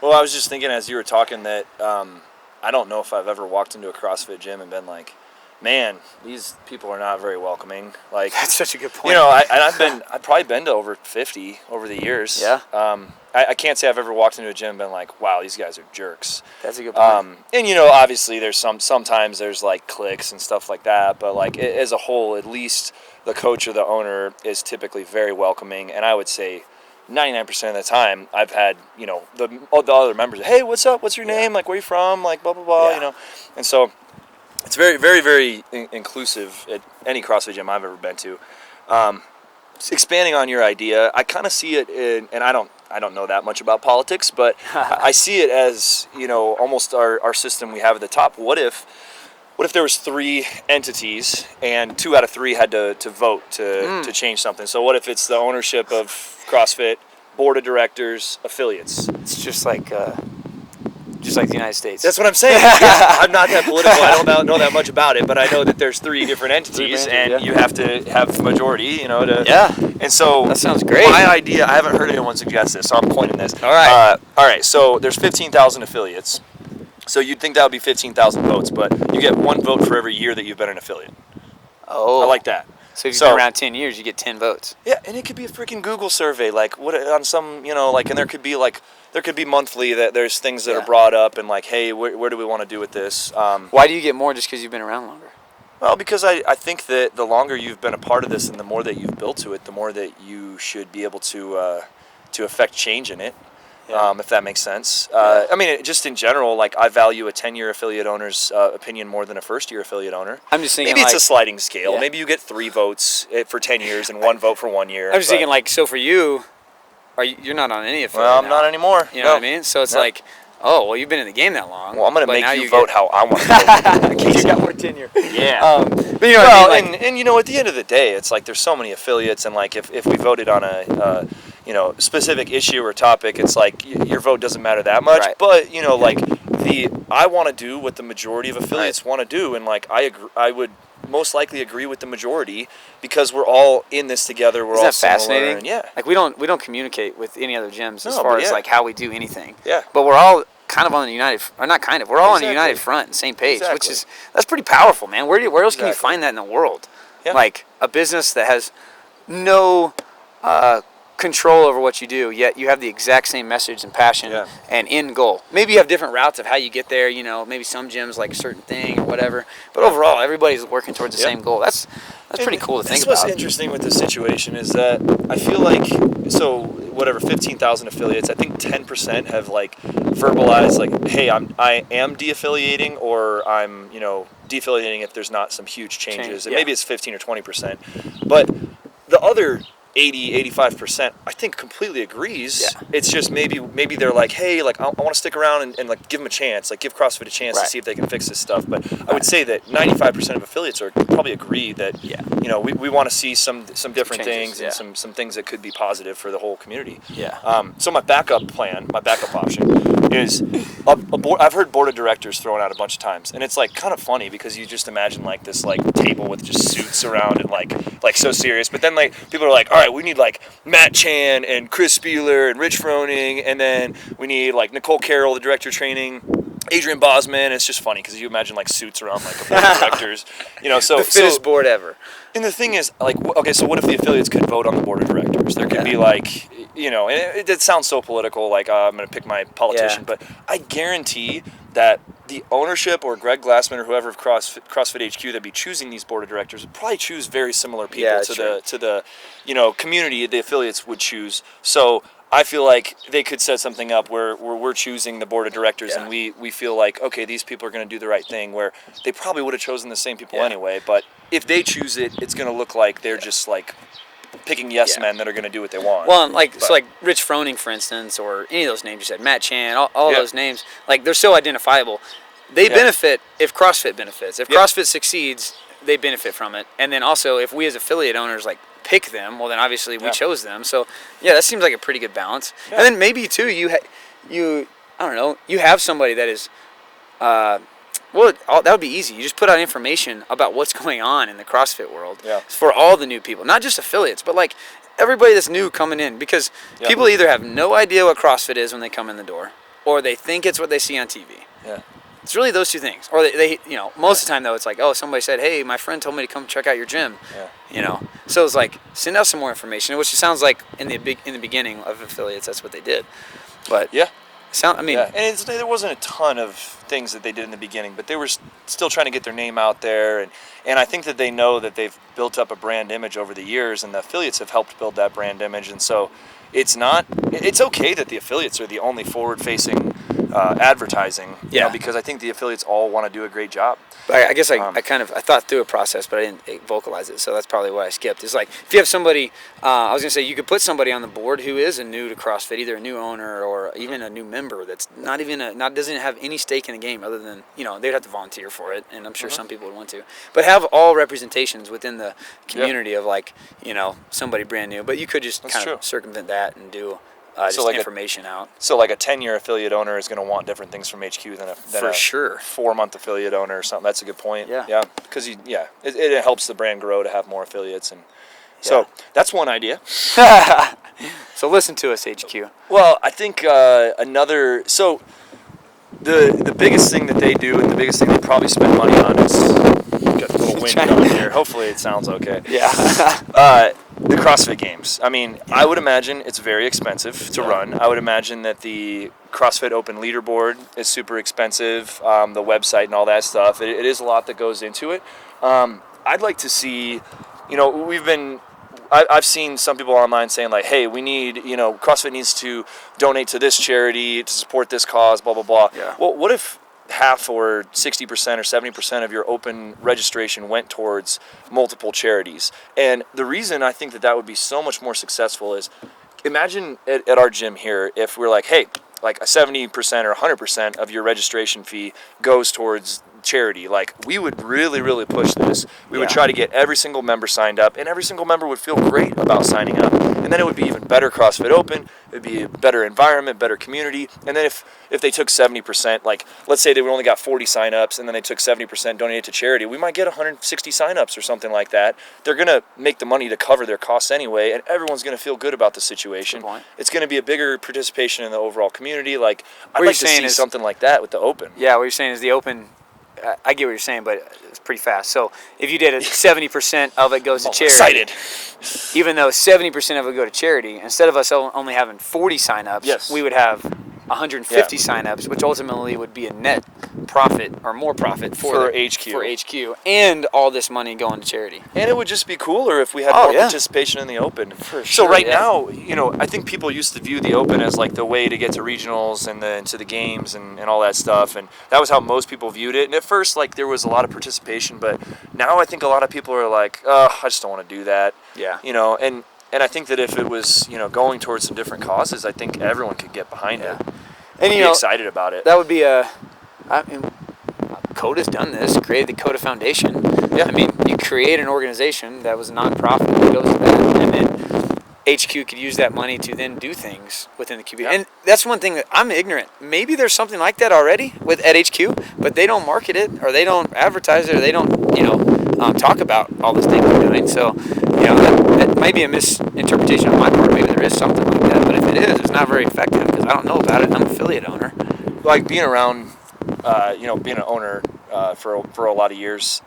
Well, I was just thinking as you were talking that I don't know if I've ever walked into a CrossFit gym and been like, man, these people are not very welcoming. Like, That's such a good point. You know, I've probably been to over 50 over the years. Yeah. I can't say I've ever walked into a gym and been like, wow, these guys are jerks. That's a good point. And you know, obviously there's sometimes there's like cliques and stuff like that, but like as a whole, at least the coach or the owner is typically very welcoming. And I would say 99% of the time I've had, you know, the other members, hey, what's up? What's your name? Like, where you from? Like, blah, blah, blah, you know? And so it's very, very, very inclusive at any CrossFit gym I've ever been to. Expanding on your idea, I kind of see it in, and I don't know that much about politics, but I see it as, you know, almost our system we have at the top. What if there was 3 entities and 2 out of 3 had to vote to change something? So what if it's the ownership of CrossFit, board of directors, affiliates? It's just like the United States. That's what I'm saying. Yeah, I'm not that political. I don't know that much about it, but I know that there's 3 different entities, and you have to have majority, you know. And so that sounds great. My idea, I haven't heard anyone suggest this, so I'm coining this. All right. All right. So there's 15,000 affiliates. So you'd think that would be 15,000 votes, but you get 1 vote for every year that you've been an affiliate. Oh. I like that. So if you've been around 10 years, you get 10 votes. Yeah, and it could be a freaking Google survey, like what on some, you know, like, and there could be monthly that there's things that are brought up and like, hey, where do we want to do with this? Why do you get more just because you've been around longer? Well, because I think that the longer you've been a part of this and the more that you've built to it, the more that you should be able to affect change in it. If that makes sense. I mean, just in general, like I value a 10-year affiliate owner's opinion more than a first-year affiliate owner. I'm just thinking maybe it's like, a sliding scale. Maybe you get 3 votes for 10 years and 1 vote for 1 year. I'm just thinking like, so for you, you're not on any affiliate. Well, I'm not anymore. You know what I mean? So it's like, oh, well, you've been in the game that long. Well, I'm going to make you vote how I want to vote. You got more tenure. Yeah. But you know what I mean? Like, and you know, at the end of the day, it's like there's so many affiliates, and like if we voted on a you know, specific issue or topic, it's like your vote doesn't matter that much. Right. But you know, like I want to do what the majority of affiliates want to do, and like I would most likely agree with the majority because we're all in this together. We're Isn't all that fascinating? And, yeah. Like we don't communicate with any other gyms as far as like how we do anything. Yeah. But we're all kind of on the united, or not kind of, we're all on a united front, and same page, which is that's pretty powerful, man. Where else can you find that in the world? Yeah. Like a business that has no control over what you do, yet you have the exact same message and passion and end goal. Maybe you have different routes of how you get there, you know, maybe some gyms like a certain thing or whatever, but overall everybody's working towards the same goal. That's pretty cool to think about. What's interesting with this situation is that I feel like, so whatever, 15,000 affiliates, I think 10% have like verbalized like, hey, I am de-affiliating, or I'm, you know, de-affiliating if there's not some huge changes. And maybe it's 15 or 20%, but the other 85% I think completely agrees. It's just maybe they're like, hey, like I want to stick around and like give them a chance, like give CrossFit a chance to see if they can fix this stuff. But I would say that 95% of affiliates are probably agree that you know, we want to see some different changes, things and some things that could be positive for the whole community. So my backup option is I've heard board of directors thrown out a bunch of times, and it's like kind of funny because you just imagine like this like table with just suits around and like so serious, but then like people are like, all right, we need like Matt Chan and Chris Spieler and Rich Froning, and then we need like Nicole Carroll, the director of training, Adrian Bosman. It's just funny because you imagine like suits around like a board of directors, you know. So the fittest board ever. And the thing is, like, okay, so what if the affiliates could vote on the board of directors? There could be like, you know, and it sounds so political, like I'm going to pick my politician, but I guarantee that the ownership or Greg Glassman or whoever of CrossFit HQ that'd be choosing these board of directors would probably choose very similar people to the you know, community the affiliates would choose. So I feel like they could set something up where we're choosing the board of directors and we feel like, okay, these people are going to do the right thing, where they probably would have chosen the same people anyway, but if they choose it, it's going to look like they're just like picking yes men that are going to do what they want. Well, like so like Rich Froning, for instance, or any of those names you said, Matt Chan, all those names, like they're so identifiable. They benefit if CrossFit benefits. If CrossFit succeeds, they benefit from it. And then also, if we as affiliate owners like pick them, well then obviously we chose them. So yeah, that seems like a pretty good balance. Yeah. And then maybe too, you I don't know, you have somebody that is, that would be easy. You just put out information about what's going on in the CrossFit world for all the new people, not just affiliates, but like everybody that's new coming in, because people either have no idea what CrossFit is when they come in the door, or they think it's what they see on TV. Yeah. It's really those two things. Or they most of the time though, it's like, oh, somebody said, hey, my friend told me to come check out your gym. Yeah. So it's like, send out some more information, which it sounds like in the beginning of affiliates, that's what they did. But and there wasn't a ton of things that they did in the beginning, but they were still trying to get their name out there, and I think that they know that they've built up a brand image over the years, and the affiliates have helped build that brand image, and so it's okay that the affiliates are the only forward-facing advertising, because I think the affiliates all want to do a great job. But I guess I thought through a process, but I didn't vocalize it, so that's probably why I skipped. It's like, if you have somebody, I was going to say, you could put somebody on the board who is new to CrossFit, either a new owner or even a new member that's doesn't have any stake in the game other than, they'd have to volunteer for it, and I'm sure some people would want to. But have all representations within the community of somebody brand new. But you could just kind of circumvent that and do just information out. So like a 10-year affiliate owner is going to want different things from HQ than a 4-month affiliate owner or something. That's a good point. Yeah. Because it helps the brand grow to have more affiliates, and so that's one idea. So listen to us, HQ. Well, I think the biggest thing that they do, and the biggest thing they probably spend money on is, got a little wind coming here. Hopefully it sounds okay. Yeah. The CrossFit Games. I mean, I would imagine it's very expensive to run. I would imagine that the CrossFit Open leaderboard is super expensive, the website and all that stuff. It is a lot that goes into it. I'd like to see, I've seen some people online saying like, hey, we need, CrossFit needs to donate to this charity to support this cause, blah, blah, blah. Yeah. Well, what if half or 60% or 70% of your open registration went towards multiple charities? And the reason I think that would be so much more successful is, imagine at our gym here, if we're like, hey, like a 70% or 100% of your registration fee goes towards charity, like we would really, really push this. We would try to get every single member signed up, and every single member would feel great about signing up. And then it would be even better CrossFit Open. It would be a better environment, better community. And then if they took 70%, like let's say they only got 40 signups, and then they took 70% donated to charity, we might get 160 signups or something like that. They're going to make the money to cover their costs anyway, and everyone's going to feel good about the situation. It's going to be a bigger participation in the overall community. Like, I'd like to see something like that with the Open. Yeah, what you're saying is the Open, I get what you're saying, but it's pretty fast. So if you did it, 70% of it goes to charity. Excited. Even though 70% of it go to charity, instead of us only having 40 signups, we would have 150 signups, which ultimately would be a net profit or more profit for HQ, and all this money going to charity. And it would just be cooler if we had more participation in the Open. For sure. So right now, I think people used to view the Open as like the way to get to regionals and then to the games and all that stuff, and that was how most people viewed it. And at first, like, there was a lot of participation, but now I think a lot of people are like, oh, I just don't want to do that. Yeah. And I think that if it was, going towards some different causes, I think everyone could get behind it. And be excited about it. That would be Koda's done this, created the Koda Foundation. Yeah. I mean, you create an organization that was a nonprofit that goes to that, and then HQ could use that money to then do things within the community. And that's one thing that I'm ignorant. Maybe there's something like that already at HQ, but they don't market it, or they don't advertise it, or they don't, talk about all the things they're doing. So, that might be a misinterpretation on my part. Maybe there is something like that, but if it is, it's not very effective because I don't know about it. I'm an affiliate owner. Like being around, being an owner for a lot of years,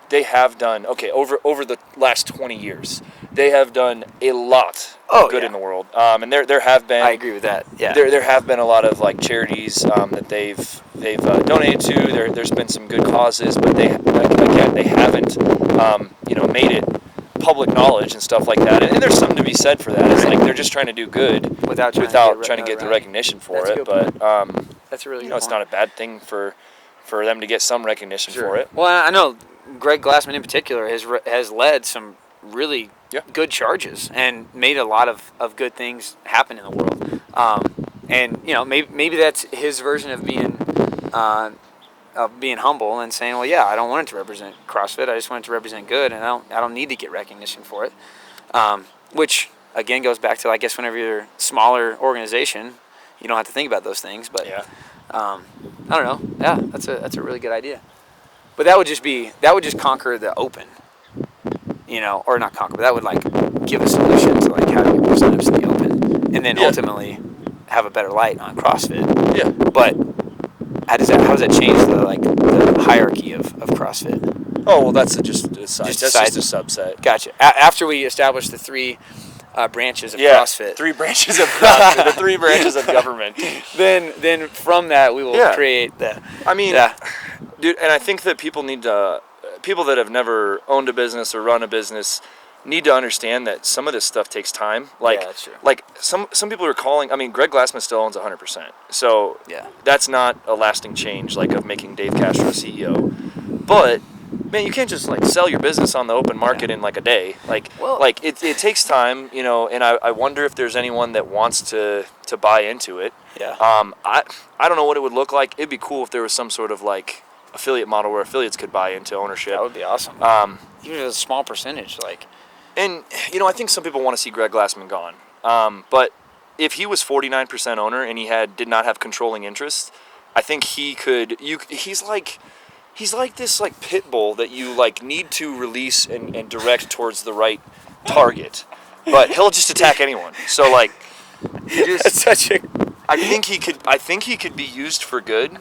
they have done over the last 20 years. They have done a lot of good in the world, and there have been. I agree with that. Yeah, there have been a lot of like charities that they've donated to. There's been some good causes, but they haven't made it public knowledge and stuff like that. And there's something to be said for that. It's like they're just trying to do good without trying to get the recognition for it. But that's a really it's not a bad thing for them to get some recognition for it. Well, I know Greg Glassman in particular has led some really good charges and made a lot of good things happen in the world. And maybe that's his version of being humble and saying, well, I don't want it to represent CrossFit. I just want it to represent good, and I don't need to get recognition for it. Which again goes back to, I guess, whenever you're a smaller organization, you don't have to think about those things. But I don't know. Yeah, that's a really good idea. But that would just conquer the open, or not conquer, but that would like give a solution to like how to get more signups in the open, and then ultimately have a better light on CrossFit. Yeah. But how does that change the hierarchy of CrossFit? Oh, well, that's just a subset. Gotcha. After we establish the three branches of CrossFit, 3 branches of CrossFit, the 3 branches of government. Then from that we will create the. I mean, dude, and I think that people that have never owned a business or run a business need to understand that some of this stuff takes time. Like, that's true. Like some people are calling. I mean, Greg Glassman still owns 100%. So that's not a lasting change, like of making Dave Castro CEO. But man, you can't just like sell your business on the open market in like a day. Like it takes time, And I wonder if there's anyone that wants to buy into it. Yeah. I don't know what it would look like. It'd be cool if there was some sort of like affiliate model where affiliates could buy into ownership. That would be awesome. Even a small percentage, like. And I think some people want to see Greg Glassman gone. But if he was 49% owner and he did not have controlling interest, I think he could. He's like this like pit bull that you like need to release and direct towards the right target, but he'll just attack anyone. So like, that's such a. I think he could be used for good.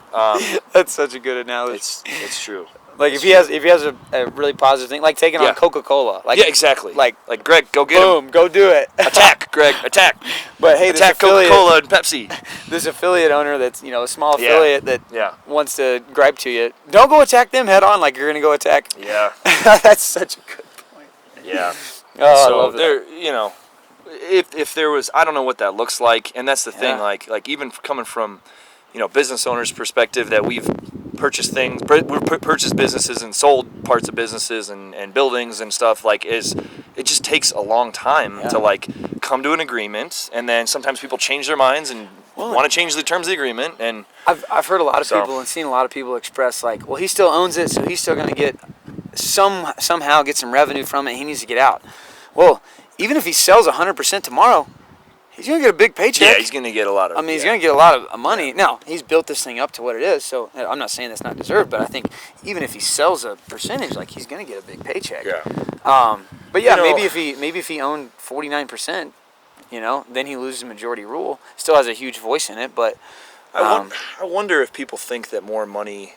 That's such a good analogy. It's true. Like if he has a really positive thing, like taking on Coca-Cola. Like, exactly. Like Greg, go get him. Boom, go do it. Attack, Greg, attack. But hey, attack Coca-Cola and Pepsi. This affiliate owner that's a small affiliate that wants to gripe to you. Don't go attack them head on like you're gonna go attack. Yeah. That's such a good point. Yeah. Oh, so I love that. If there was, I don't know what that looks like, and that's the thing. Like even coming from, business owners' perspective, that we've purchased businesses and sold parts of businesses and buildings and stuff. Like it just takes a long time to like come to an agreement, and then sometimes people change their minds and want to change the terms of the agreement. And I've heard a lot of people and seen a lot of people express like, well, he still owns it, so he's still going to get somehow get some revenue from it. He needs to get out. Well, even if he sells 100% tomorrow, he's going to get a big paycheck. Yeah, he's going to get a lot of. He's going to get a lot of money. Now, he's built this thing up to what it is, so I'm not saying that's not deserved, but I think even if he sells a percentage, like he's going to get a big paycheck. Yeah. But yeah, maybe if he owned 49%, then he loses majority rule. Still has a huge voice in it, but I wonder if people think that more money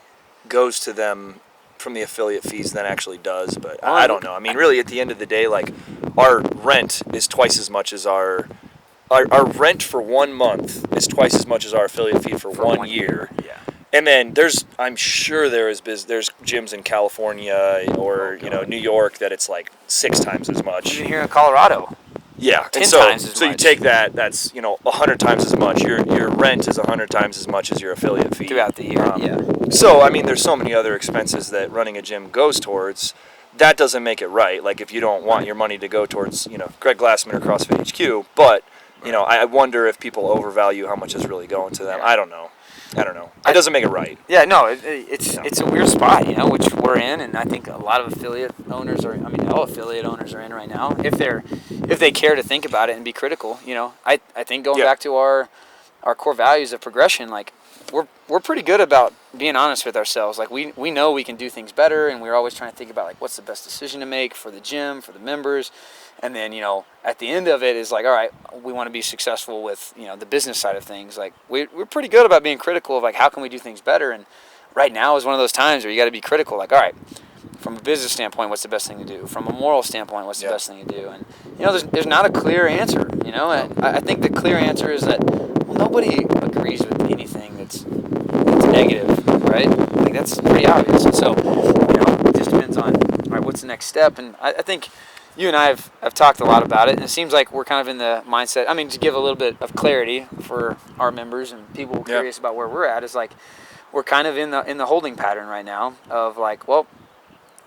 goes to them from the affiliate fees than actually does, but I don't know. I mean, really, at the end of the day, like our rent is twice as much as our rent for 1 month is twice as much as our affiliate fee for 1 year. Yeah. And then I'm sure there's gyms in California or New York that it's like 6 times as much. Even here in Colorado. Yeah, 10 and times as so much. you take that's 100 times as much. Your rent is 100 times as much as your affiliate fee throughout the year. So I mean, there's so many other expenses that running a gym goes towards. That doesn't make it right. Like if you don't want your money to go towards Greg Glassman or CrossFit HQ, but I wonder if people overvalue how much is really going to them. I don't know. It doesn't make it right. Yeah, no, it's a weird spot, which we're in, and I think a lot of affiliate owners all affiliate owners are in right now. If they care to think about it and be critical, I think going back to our core values of progression, like we're pretty good about being honest with ourselves. Like we know we can do things better, and we're always trying to think about like what's the best decision to make for the gym, for the members. And then, at the end of it is like, all right, we want to be successful with, the business side of things. Like, we're pretty good about being critical of, like, how can we do things better? And right now is one of those times where you got to be critical. Like, all right, from a business standpoint, what's the best thing to do? From a moral standpoint, what's the best thing to do? And, there's not a clear answer, And I think the clear answer is that, nobody agrees with anything that's negative, right? Like, that's pretty obvious. And so, it just depends on, all right, what's the next step? And I think you and I have talked a lot about it, and it seems like we're kind of in the mindset. I mean, to give a little bit of clarity for our members and people curious about where we're at, is like we're kind of in the holding pattern right now of like, well,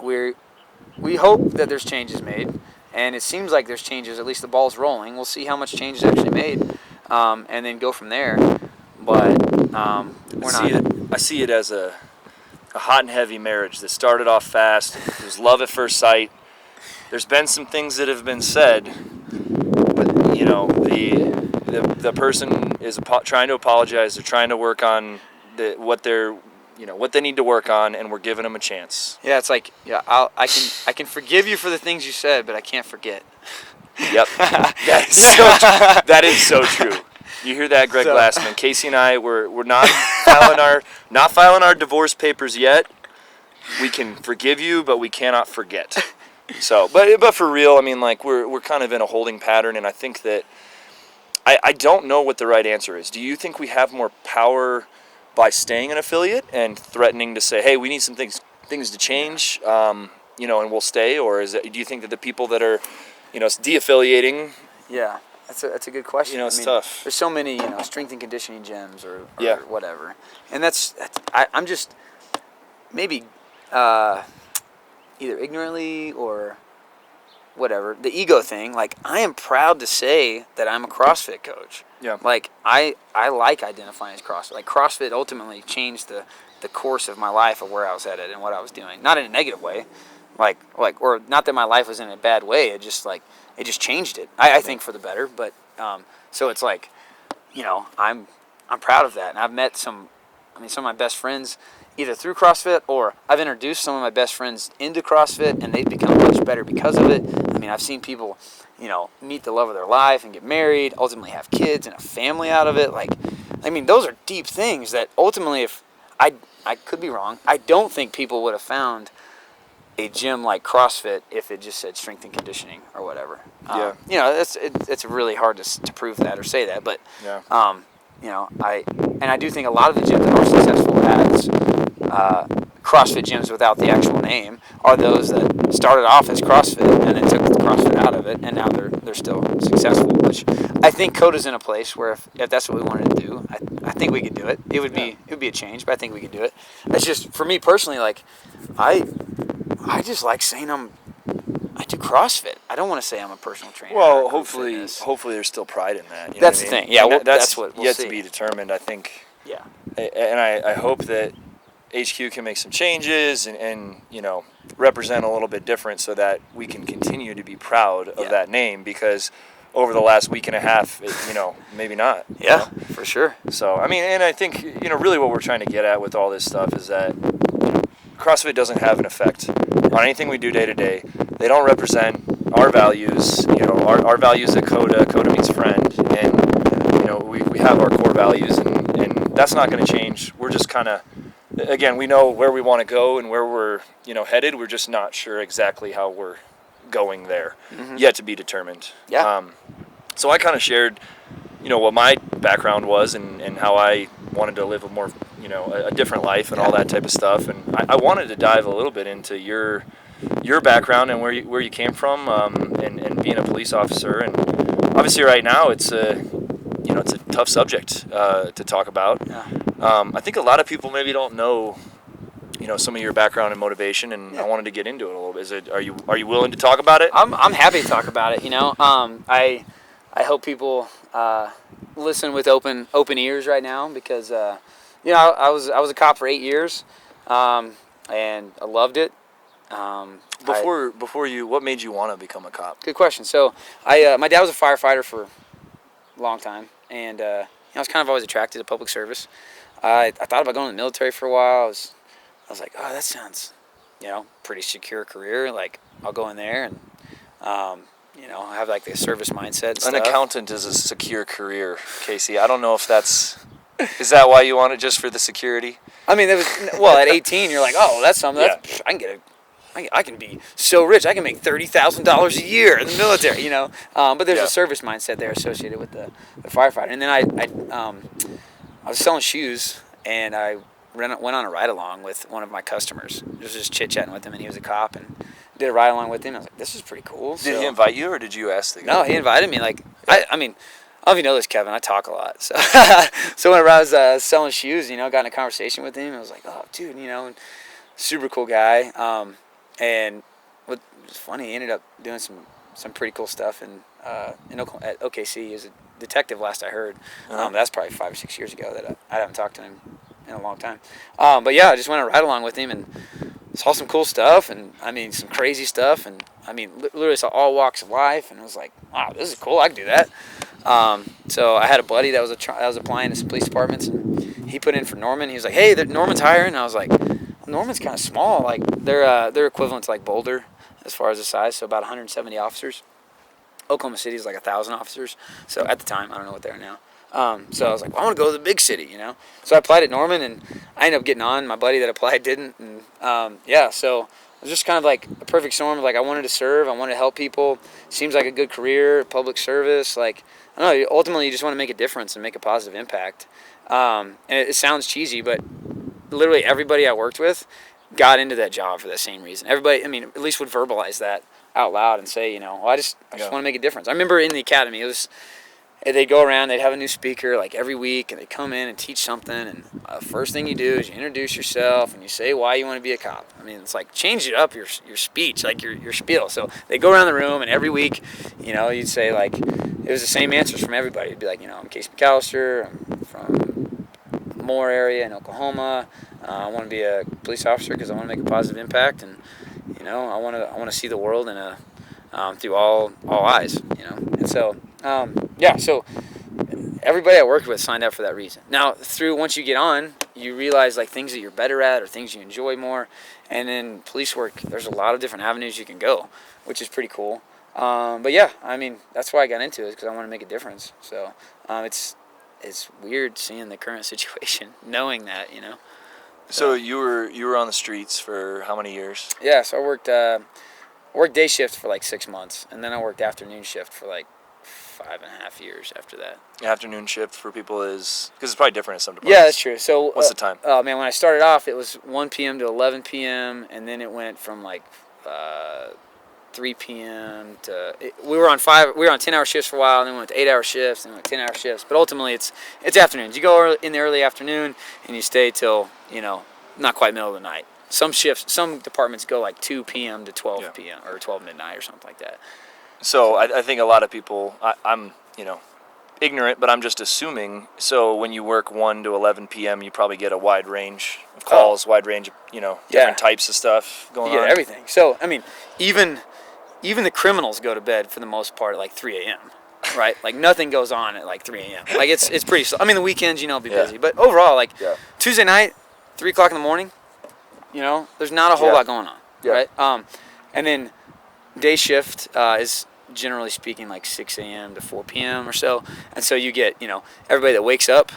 we hope that there's changes made, and it seems like there's changes. At least the ball's rolling. We'll see how much change is actually made, and then go from there. But I see it as a hot and heavy marriage that started off fast. It was love at first sight. there's been some things that have been said, but you know, the person is trying to apologize. They're trying to work on what they need to work on, and we're giving them a chance. Yeah, it's like, yeah, I can forgive you for the things you said, but I can't forget. Yep, that is so true. You hear that, Greg Glassman? Casey and I, we're not filing our divorce papers yet. We can forgive you, but we cannot forget. So, but for real, I mean, like we're kind of in a holding pattern, and I think that I don't know what the right answer is. Do you think we have more power by staying an affiliate and threatening to say, hey, we need some things to change, and we'll stay, or do you think that the people that are, de-affiliating? Yeah, that's a good question. It's tough. There's so many, strength and conditioning gyms or whatever, and I'm just maybe either ignorantly or whatever, the ego thing. Like, I am proud to say that I'm a CrossFit coach. Yeah. Like, I like identifying as CrossFit. Like, CrossFit ultimately changed the course of my life, of where I was headed and what I was doing. Not in a negative way, or not that my life was in a bad way. It just changed it. I think for the better. But so it's like, I'm proud of that, and I've met some of my best friends either through CrossFit, or I've introduced some of my best friends into CrossFit, and they've become much better because of it. I mean, I've seen people, meet the love of their life and get married, ultimately have kids and a family out of it. Like, I mean, those are deep things that ultimately, if I could be wrong, I don't think people would have found a gym like CrossFit if it just said strength and conditioning or whatever. It's really hard to prove that or say that, but I do think a lot of the gyms that are successful as CrossFit gyms without the actual name are those that started off as CrossFit and then took the CrossFit out of it, and now they're still successful. Which I think Koda's in a place where if that's what we wanted to do, I think we could do it. It would be a change, but I think we could do it. It's just, for me personally, like I just like saying I do CrossFit. I don't want to say I'm a personal trainer. Well, hopefully there's still pride in that. That's the thing. Yeah, that's what we'll yet see. To be determined, I think. Yeah. And I hope that HQ can make some changes and represent a little bit different, so that we can continue to be proud of that name, because over the last week and a half, maybe not. Yeah, for sure. So, I mean, and I think, really what we're trying to get at with all this stuff is that CrossFit doesn't have an effect on anything we do day to day. They don't represent our values, our values at Koda. Koda means friend, and, we have our core values, and that's not going to change. We're just kind of, again, we know where we want to go and where we're, headed. We're just not sure exactly how we're going there, yet to be determined. Yeah. So I kind of shared, what my background was and how I wanted to live a more, a different life and all that type of stuff. And I wanted to dive a little bit into your background and where you came from, and being a police officer. And obviously right now it's a tough subject to talk about. Yeah. I think a lot of people maybe don't know, some of your background and motivation, and I wanted to get into it a little bit. Are you willing to talk about it? I'm happy to talk about it. I hope people listen with open ears right now, because I was a cop for 8 years, and I loved it. What made you want to become a cop? Good question. So my dad was a firefighter for a long time, and I was kind of always attracted to public service. I thought about going to the military for a while. I was like, oh, that sounds, pretty secure career. Like, I'll go in there and, have like the service mindset and stuff. An accountant is a secure career, Casey. I don't know if is that why you want it, just for the security? I mean, at 18, you're like, oh, that's something. I can be so rich. I can make $30,000 a year in the military, But there's a service mindset there associated with the firefighter. And then I was selling shoes, and I went on a ride-along with one of my customers. I was just chit-chatting with him, and he was a cop, and did a ride-along with him. I was like, this is pretty cool. Did he invite you, or did you ask the guy? No, he invited me. Like, I mean, I don't know if you know this, Kevin. I talk a lot. So so whenever I was selling shoes, got in a conversation with him. I was like, oh, dude, super cool guy. And what was funny, he ended up doing some pretty cool stuff at OKC. He was a detective, last I heard. That's probably 5 or 6 years ago that I haven't talked to him in a long time. But yeah, I just went on a ride along with him, and saw some cool stuff, and I mean some crazy stuff, and I mean literally saw all walks of life, and I was like, wow, this is cool. I can do that. So I had a buddy that was applying to some police departments, and he put in for Norman. He was like, hey, Norman's hiring. And I was like, well, Norman's kind of small. Like they're equivalent to like Boulder as far as the size, so about 170 officers. Oklahoma City is like 1,000 officers. So at the time, I don't know what they are now. So I was like, well, I want to go to the big city, you know. So I applied at Norman, and I ended up getting on. My buddy that applied didn't, and so it was just kind of like a perfect storm of like I wanted to serve, I wanted to help people. Seems like a good career, public service. Like I don't know. Ultimately, you just want to make a difference and make a positive impact. And it sounds cheesy, but literally everybody I worked with got into that job for that same reason. Everybody, I mean, at least would verbalize that out loud and say, you know, well, I just want to make a difference. I remember in the academy, they'd go around, they'd have a new speaker like every week, and they'd come in and teach something. And first thing you do is you introduce yourself and you say why you want to be a cop. I mean, it's like change it up your speech, like your spiel. So they go around the room, and every week, you know, you'd say like it was the same answers from everybody. It'd be like, you know, I'm Casey McAllister, I'm from Moore area in Oklahoma. I want to be a police officer because I want to make a positive impact, and you know, I want to see the world in a through all eyes, you know. And so so everybody I worked with signed up for that reason. Now, once you get on, you realize like things that you're better at or things you enjoy more. And in police work, there's a lot of different avenues you can go, which is pretty cool. But yeah, I mean, that's why I got into it, because I want to make a difference. So it's weird seeing the current situation, knowing that, you know. So you were on the streets for how many years? Yeah, so I worked day shift for like 6 months, and then I worked afternoon shift for like 5.5 years after that. Afternoon shift for people is, because it's probably different in some departments. Yeah, that's true. So what's the time? Oh man, when I started off, it was 1 p.m. to 11 p.m., and then it went from like 3 p.m. to we were on 10-hour shifts for a while, and then we went to 8-hour shifts, and then went 10-hour shifts. But ultimately, it's afternoons. You go in the early afternoon, and you stay till, you know, not quite middle of the night. Some departments go like 2 p.m. to 12 p.m. or 12 midnight or something like that. So I think a lot of people, I'm, you know, ignorant, but I'm just assuming. So when you work 1 to 11 p.m., you probably get a wide range of calls, wide range of, you know, different types of stuff going on. You get everything. So, I mean, even the criminals go to bed for the most part at like 3 a.m., right? Like nothing goes on at like 3 a.m. Like it's pretty slow. I mean, the weekends, you know, be busy. But overall, like Tuesday night, 3 o'clock in the morning, you know, there's not a whole lot going on, right? And then day shift is generally speaking like 6 a.m. to 4 p.m. or so. And so you get, you know, everybody that wakes up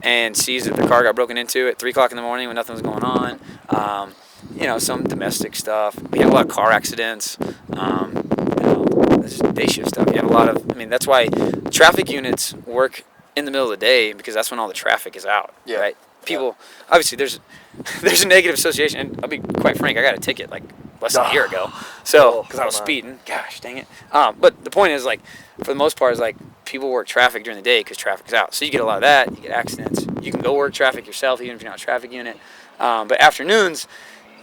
and sees that their car got broken into at 3 o'clock in the morning when nothing was going on. You know, some domestic stuff. We have a lot of car accidents. You know, this is day shift stuff. You have a lot of, I mean, that's why traffic units work in the middle of the day, because that's when all the traffic is out, right? People, obviously there's a negative association, and I'll be quite frank, I got a ticket like less than a year ago, so because I was speeding. Gosh dang it. But the point is, like, for the most part, is like people work traffic during the day because traffic's out, so you get a lot of that. You get accidents. You can go work traffic yourself even if you're not a traffic unit. But afternoons,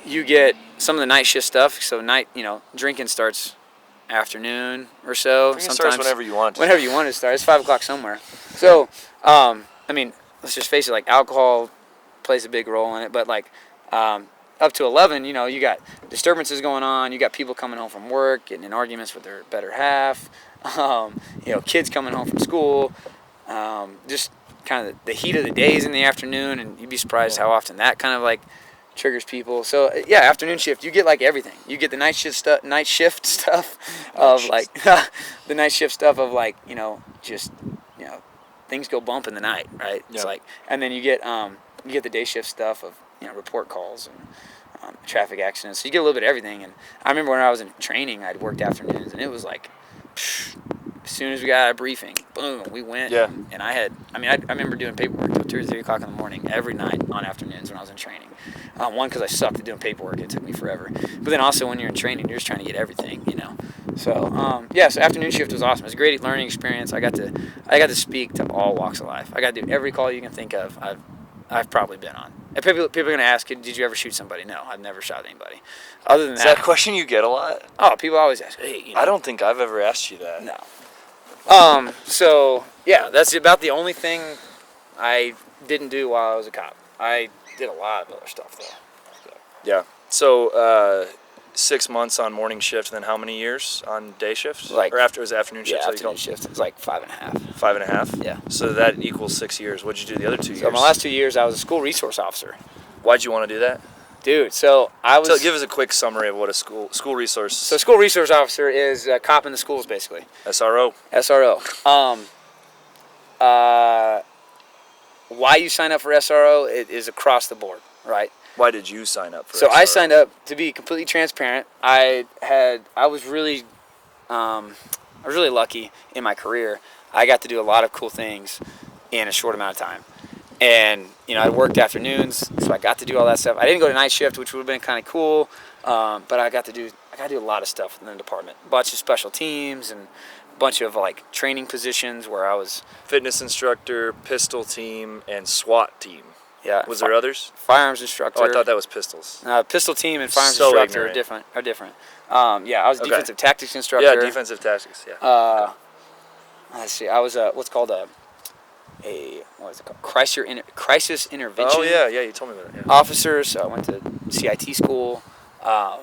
you get some of the night shift stuff. So night, you know, drinking starts afternoon or so. Drinking starts whenever you want. Whenever you want to start. It's 5 o'clock somewhere. So I mean, let's just face it. Like alcohol plays a big role in it, but like. Up to 11, you know, you got disturbances going on. You got people coming home from work, getting in arguments with their better half. You know, kids coming home from school. Just kind of the heat of the days in the afternoon, and you'd be surprised how often that kind of like triggers people. So yeah, afternoon shift, you get like everything. You get the night shift stuff of like the night shift stuff of like, you know, just, you know, things go bump in the night, right? It's like, and then you get the day shift stuff of, you know, report calls and traffic accidents. So you get a little bit of everything. And I remember when I was in training, I'd worked afternoons, and it was like, as soon as we got a briefing, boom, we went. Yeah. And I remember doing paperwork till 2 or 3 o'clock in the morning every night on afternoons when I was in training. One, because I sucked at doing paperwork. It took me forever. But then also when you're in training, you're just trying to get everything, you know. So, so afternoon shift was awesome. It was a great learning experience. I got to speak to all walks of life. I got to do every call you can think of. I've probably been on. And people are going to ask, did you ever shoot somebody? No, I've never shot anybody. Other than that. Is that a question you get a lot? Oh, people always ask, hey, you know. I don't think I've ever asked you that. No. So, yeah, that's about the only thing I didn't do while I was a cop. I did a lot of other stuff, though. So. Yeah. So 6 months on morning shift, and then how many years on day shift? Like- or after it was afternoon shift? Yeah, so you afternoon called shift. It's like 5.5. 5.5. Yeah. So that equals 6 years. What'd you do the other 2 years? So my last 2 years, I was a school resource officer. Why'd you want to do that? Dude, so I was... So give us a quick summary of what a school resource. So school resource officer is a cop in the schools, basically. SRO. SRO. Why you sign up for SRO, it is across the board, right? Why did you sign up for So SRO? I signed up, to be completely transparent. I was really lucky in my career. I got to do a lot of cool things in a short amount of time. And, I worked afternoons, so I got to do all that stuff. I didn't go to night shift, which would have been kind of cool, but I got to do a lot of stuff within the department. A bunch of special teams and a bunch of, training positions where I was... Fitness instructor, pistol team, and SWAT team. Yeah. Was there others? Firearms instructor. Oh, I thought that was pistols. Pistol team and firearms So instructor ignorant. are different. I was Okay. defensive tactics instructor. Yeah, defensive tactics. Yeah. Let's see. I was what's called what is it called? Crisis intervention. Oh yeah, you told me about it. Yeah. Officer. So I went to CIT school. I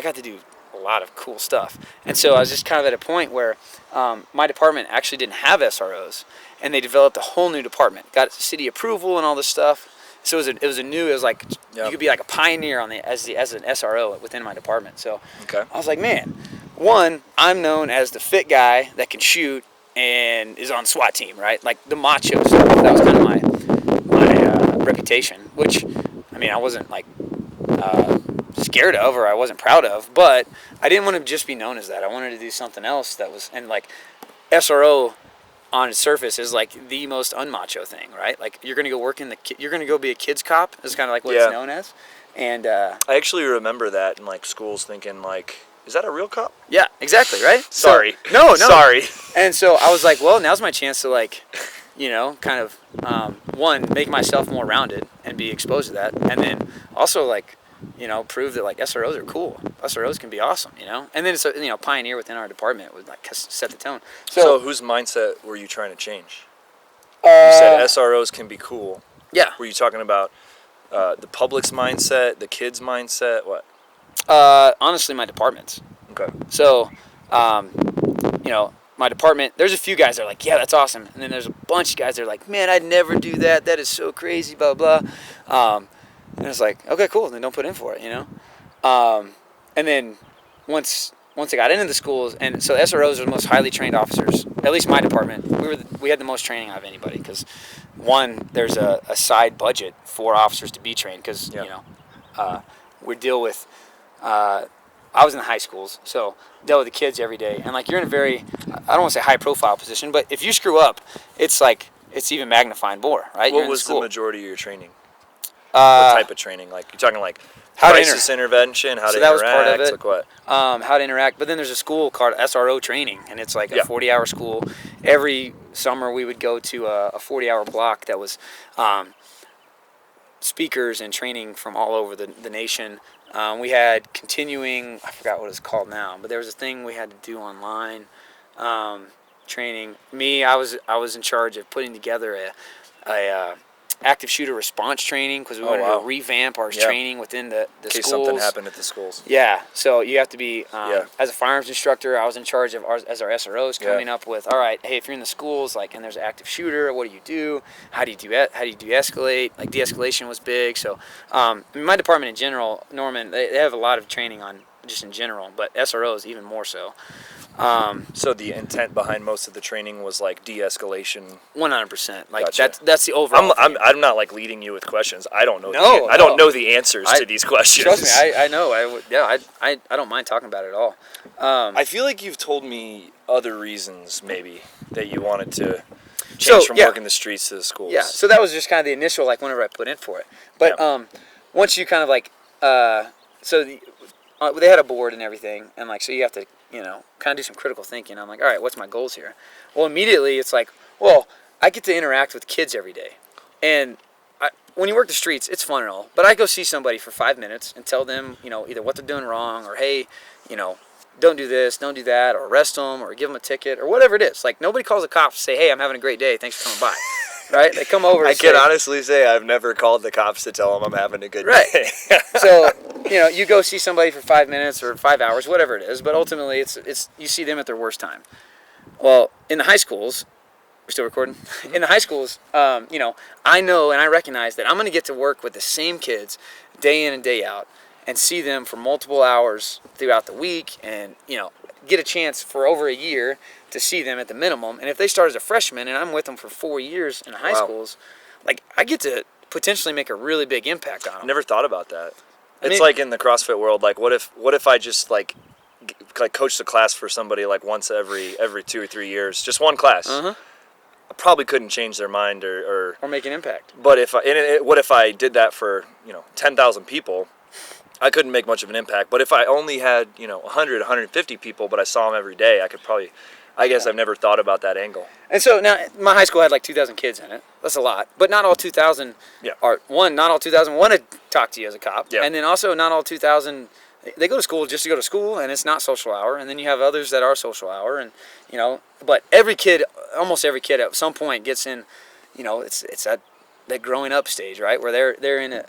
got to do a lot of cool stuff, and so I was just kind of at a point where my department actually didn't have SROs, and they developed a whole new department, got city approval and all this stuff. So it was like Yep. you could be like a pioneer as an SRO within my department. So Okay. I was like, man, one, I'm known as the fit guy that can shoot and is on SWAT team, right? Like the macho stuff. That was kind of my reputation, which I wasn't scared of or I wasn't proud of, but I didn't want to just be known as that. I wanted to do something else that was, and SRO on its surface is the most unmacho thing, right? You're gonna go work you're gonna go be a kids cop. Is kind of what Yeah. it's known as, and I actually remember that in schools thinking is that a real cop? yeah, exactly, right? Sorry. So, no, Sorry. And so I was like, well, now's my chance to kind of one, make myself more rounded and be exposed to that, and then also prove that SROs are cool. SROs can be awesome, And then it's pioneer within our department would set the tone. So whose mindset were you trying to change? You said SROs can be cool. Yeah. Were you talking about the public's mindset, the kids' mindset, what? Honestly, my departments. Okay. So, my department, there's a few guys that are like, yeah, that's awesome. And then there's a bunch of guys that are like, man, I'd never do that. That is so crazy, blah, blah. And it's like, okay, cool. Then don't put in for it, And then once I got into the schools, and so SROs are the most highly trained officers, at least my department. We had the most training out of anybody because, one, there's a side budget for officers to be trained because, we deal with... I was in the high schools, so dealt with the kids every day. And you're in a very, I don't want to say high profile position, but if you screw up, it's even magnifying more, right? What was the majority of your training? What type of training? You're talking how crisis intervention, how to that interact, was part of it. what? How to interact. But then there's a school called SRO training, and it's a 40-hour school. Every summer we would go to a 40-hour block that was speakers and training from all over the nation. We had continuing, I forgot what it's called now, but there was a thing we had to do online, training. I was in charge of putting together a active shooter response training because we wanted to revamp our training within the in case schools. something happened at the schools. Yeah, so you have to be, as a firearms instructor, I was in charge of as our SROs coming up with, all right, hey, if you're in the schools, and there's an active shooter, what do? How do you de-escalate? De-escalation was big. So my department in general, Norman, they have a lot of training on just in general, but SROs even more so. So the intent behind most of the training was de-escalation. 100%. Gotcha. That's the overall. I'm not leading you with questions. I don't know. No, I don't know the answers to these questions. Trust me, I know. I don't mind talking about it at all. I feel like you've told me other reasons maybe that you wanted to change from working the streets to the schools. Yeah. So that was just kind of the initial whenever I put in for it. But once you kind of they had a board and everything, and so you have to kind of do some critical thinking. I'm like, all right, what's my goals here? Well, immediately it's well, I get to interact with kids every day. And when you work the streets, it's fun and all. But I go see somebody for 5 minutes and tell them, either what they're doing wrong or, hey, don't do this, don't do that, or arrest them or give them a ticket or whatever it is. Nobody calls the cops to say, hey, I'm having a great day. Thanks for coming by. right? They come over. I to can say, honestly say I've never called the cops to tell them I'm having a good Right. day. So, you go see somebody for 5 minutes or 5 hours, whatever it is, but ultimately it's you see them at their worst time. Well, in the high schools, we're still recording. In the high schools, I know and I recognize that I'm going to get to work with the same kids day in and day out and see them for multiple hours throughout the week, and get a chance for over a year to see them at the minimum. And if they start as a freshman and I'm with them for 4 years in high schools, like I get to potentially make a really big impact on them. Never thought about that. It's like in the CrossFit world. Like, what if I just like coach the class for somebody like once every 2 or 3 years, just one class? I probably couldn't change their mind or make an impact. But what if I did that for 10,000 people? I couldn't make much of an impact. But if I only had 100, 150 people, but I saw them every day, I could probably. I guess I've never thought about that angle. And so now my high school had like 2,000 kids in it. That's a lot, but not all 2,000 not all 2,000 want to talk to you as a cop, and then also not all 2,000 they go to school just to go to school, and it's not social hour. And then you have others that are social hour, and but almost every kid at some point gets in, it's that growing up stage, right, where they're in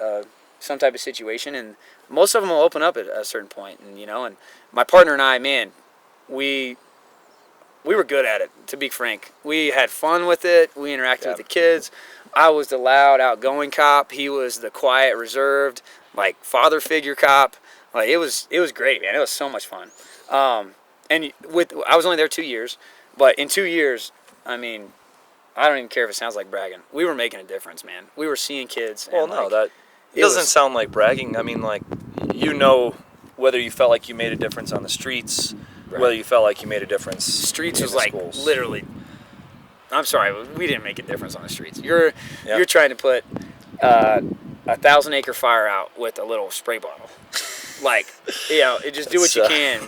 some type of situation, and most of them will open up at a certain point, and and my partner and I, man, we were good at it, to be frank. We had fun with it. We interacted with the kids. I was the loud, outgoing cop. He was the quiet, reserved, like father figure cop. Like it was great, man. It was so much fun. And I was only there 2 years, but in 2 years, I mean, I don't even care if it sounds like bragging. We were making a difference, man. We were seeing kids. Well, no, that doesn't sound like bragging. I mean, like, whether you felt like you made a difference on the streets. Right. Whether you felt like you made a difference. Streets was like schools. Literally. I'm sorry, we didn't make a difference on the streets. You're trying to put a 1,000-acre fire out with a little spray bottle. Like, just do what you can,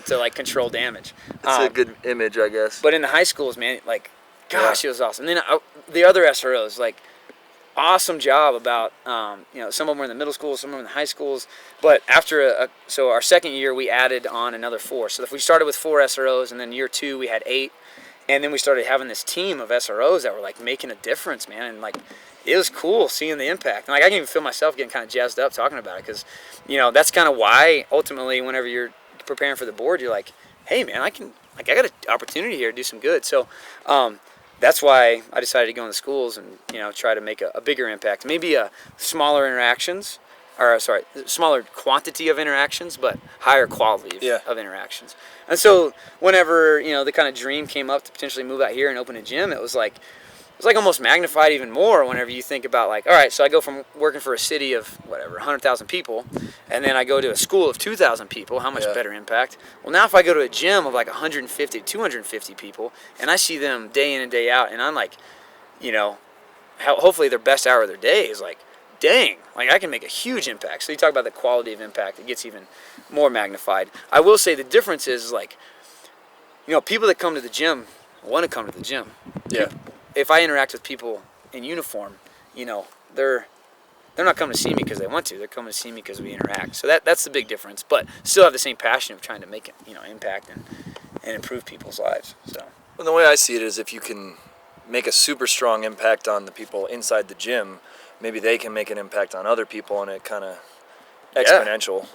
to like control damage. It's a good image, I guess. But in the high schools, man, like, gosh, it was awesome. And then the other SROs, like, awesome job about, some of them were in the middle schools, some of them in the high schools. But after so our second year, we added on another 4. So if we started with 4 SROs, and then year 2 we had 8, and then we started having this team of SROs that were like making a difference, man. And like, it was cool seeing the impact. And like, I can even feel myself getting kind of jazzed up talking about it, because that's kind of why ultimately whenever you're preparing for the board, you're like, hey man, I got an opportunity here to do some good. So that's why I decided to go in the schools and try to make a bigger impact. Maybe smaller quantity of interactions, but higher quality of interactions. And so whenever the kind of dream came up to potentially move out here and open a gym, it was like almost magnified even more whenever you think about, like, all right, so I go from working for a city of whatever 100,000 people, and then I go to a school of 2,000 people. How much better impact? Well, now if I go to a gym of like 150 to 250 people, and I see them day in and day out, and I'm like, hopefully their best hour of their day is like, dang, like I can make a huge impact. So you talk about the quality of impact, it gets even more magnified. I will say the difference is like, people that come to the gym want to come to the gym. Yeah. If I interact with people in uniform, they're not coming to see me because they want to. They're coming to see me because we interact. So that's the big difference. But still have the same passion of trying to make impact and improve people's lives. So. Well, the way I see it is, if you can make a super strong impact on the people inside the gym, maybe they can make an impact on other people, and it kind of exponential.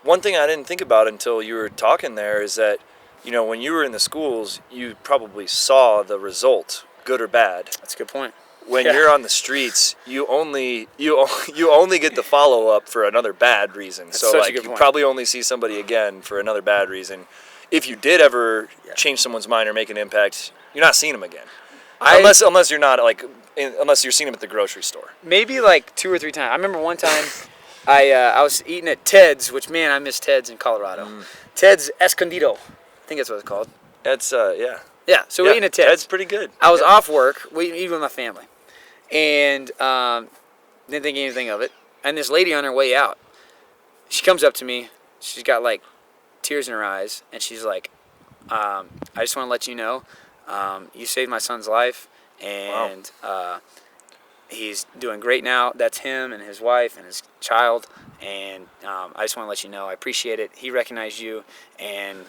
One thing I didn't think about until you were talking there is that, when you were in the schools, you probably saw the result, good or bad. That's a good point. When you're on the streets, you only get the follow up for another bad reason. That's so such like a good you point. probably only see somebody again for another bad reason. If you did ever change someone's mind or make an impact, you're not seeing them again. Unless you're not unless you're seeing them at the grocery store. Maybe like 2 or 3 times. I remember one time I was eating at Ted's, which, man, I miss Ted's in Colorado. Ted's Escondido. I think that's what it's called. That's Yeah, so we're eating at Ted's. Ted's pretty good. I was off work. We eat with my family, and didn't think anything of it. And this lady on her way out, she comes up to me. She's got like tears in her eyes, and she's like, "I just want to let you know, you saved my son's life, and he's doing great now. That's him and his wife and his child. And I just want to let you know I appreciate it. He recognized you and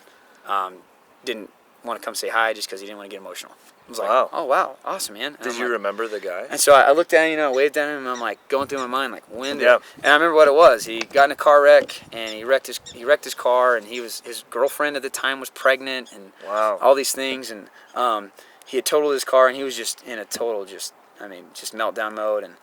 didn't want to come say hi just because he didn't want to get emotional. I was like, Wow. oh, wow, awesome, man. And Did I'm you like, remember the guy? And so I looked at him, waved at him, and I'm like going through my mind, like, when did? Yeah. And I remember what it was. He got in a car wreck, and he wrecked his car, and his girlfriend at the time was pregnant, and Wow. all these things, and he had totaled his car, and he was just in a total just meltdown mode, and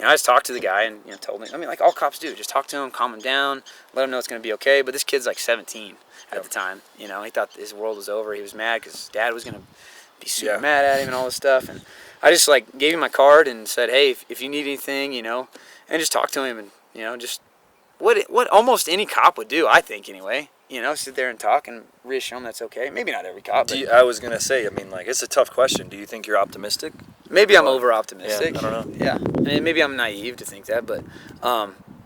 I just talked to the guy and told him. I mean, like all cops do, just talk to him, calm him down, let him know it's gonna be okay. But this kid's like 17 at the time. He thought his world was over. He was mad because his dad was gonna be super mad at him and all this stuff. And I just like gave him my card and said, hey, if you need anything, and just talk to him and just what almost any cop would do, I think anyway. Sit there and talk and reassure him that's okay. Maybe not every cop. But I was gonna say, I mean, like, it's a tough question. Do you think you're optimistic? Maybe I'm over optimistic. Yeah, I don't know. Yeah, I mean, maybe I'm naive to think that, but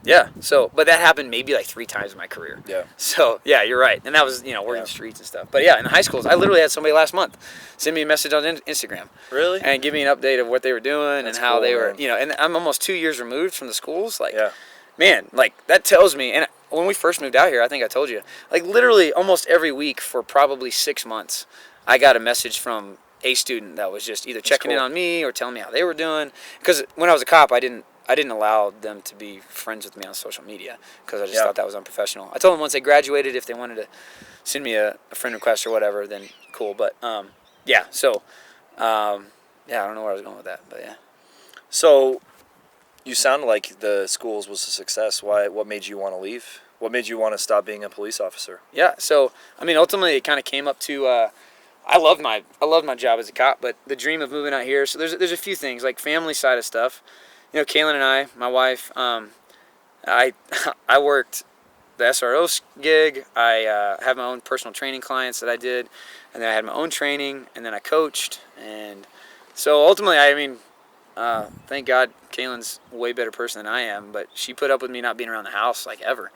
yeah. So, but that happened maybe like 3 times in my career. Yeah. So yeah, you're right, and that was working the streets and stuff. But yeah, in high schools, I literally had somebody last month send me a message on Instagram. Really? And give me an update of what they were doing That's and how cool, they were, man. and I'm almost 2 years removed from the schools. Like, Yeah. man, like that tells me. And when we first moved out here, I think I told you, like literally almost every week for probably 6 months, I got a message from a student that was just either checking in cool. on me or telling me how they were doing. Because when I was a cop, I didn't allow them to be friends with me on social media because I just thought that was unprofessional. I told them once they graduated, if they wanted to send me a friend request or whatever, then cool. But yeah, so yeah, I don't know where I was going with that, but yeah. So, you sounded like the schools was a success. Why? What made you want to leave? What made you want to stop being a police officer? Yeah, so I mean, ultimately, it kind of came up to I loved my job as a cop, but the dream of moving out here. So there's a few things like family side of stuff. Kaylin and I, my wife, I worked the SRO gig. I have my own personal training clients that I did, and then I had my own training, and then I coached, and so ultimately, I mean, thank God, Kaylin's a way better person than I am, but she put up with me not being around the house like ever.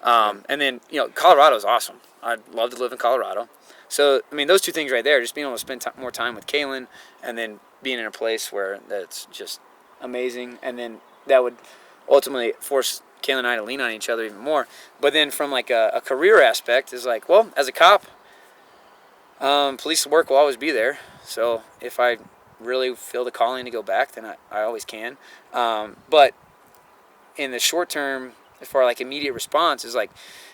And then Colorado's awesome. I'd love to live in Colorado. So I mean, those 2 things right there, just being able to spend more time with Kaylin, and then being in a place where that's just amazing, and then that would ultimately force Kaylin and I to lean on each other even more. But then from like a career aspect is like, well, as a cop, police work will always be there. So if I really feel the calling to go back, then I always can. But in the short term, as far like immediate response is like,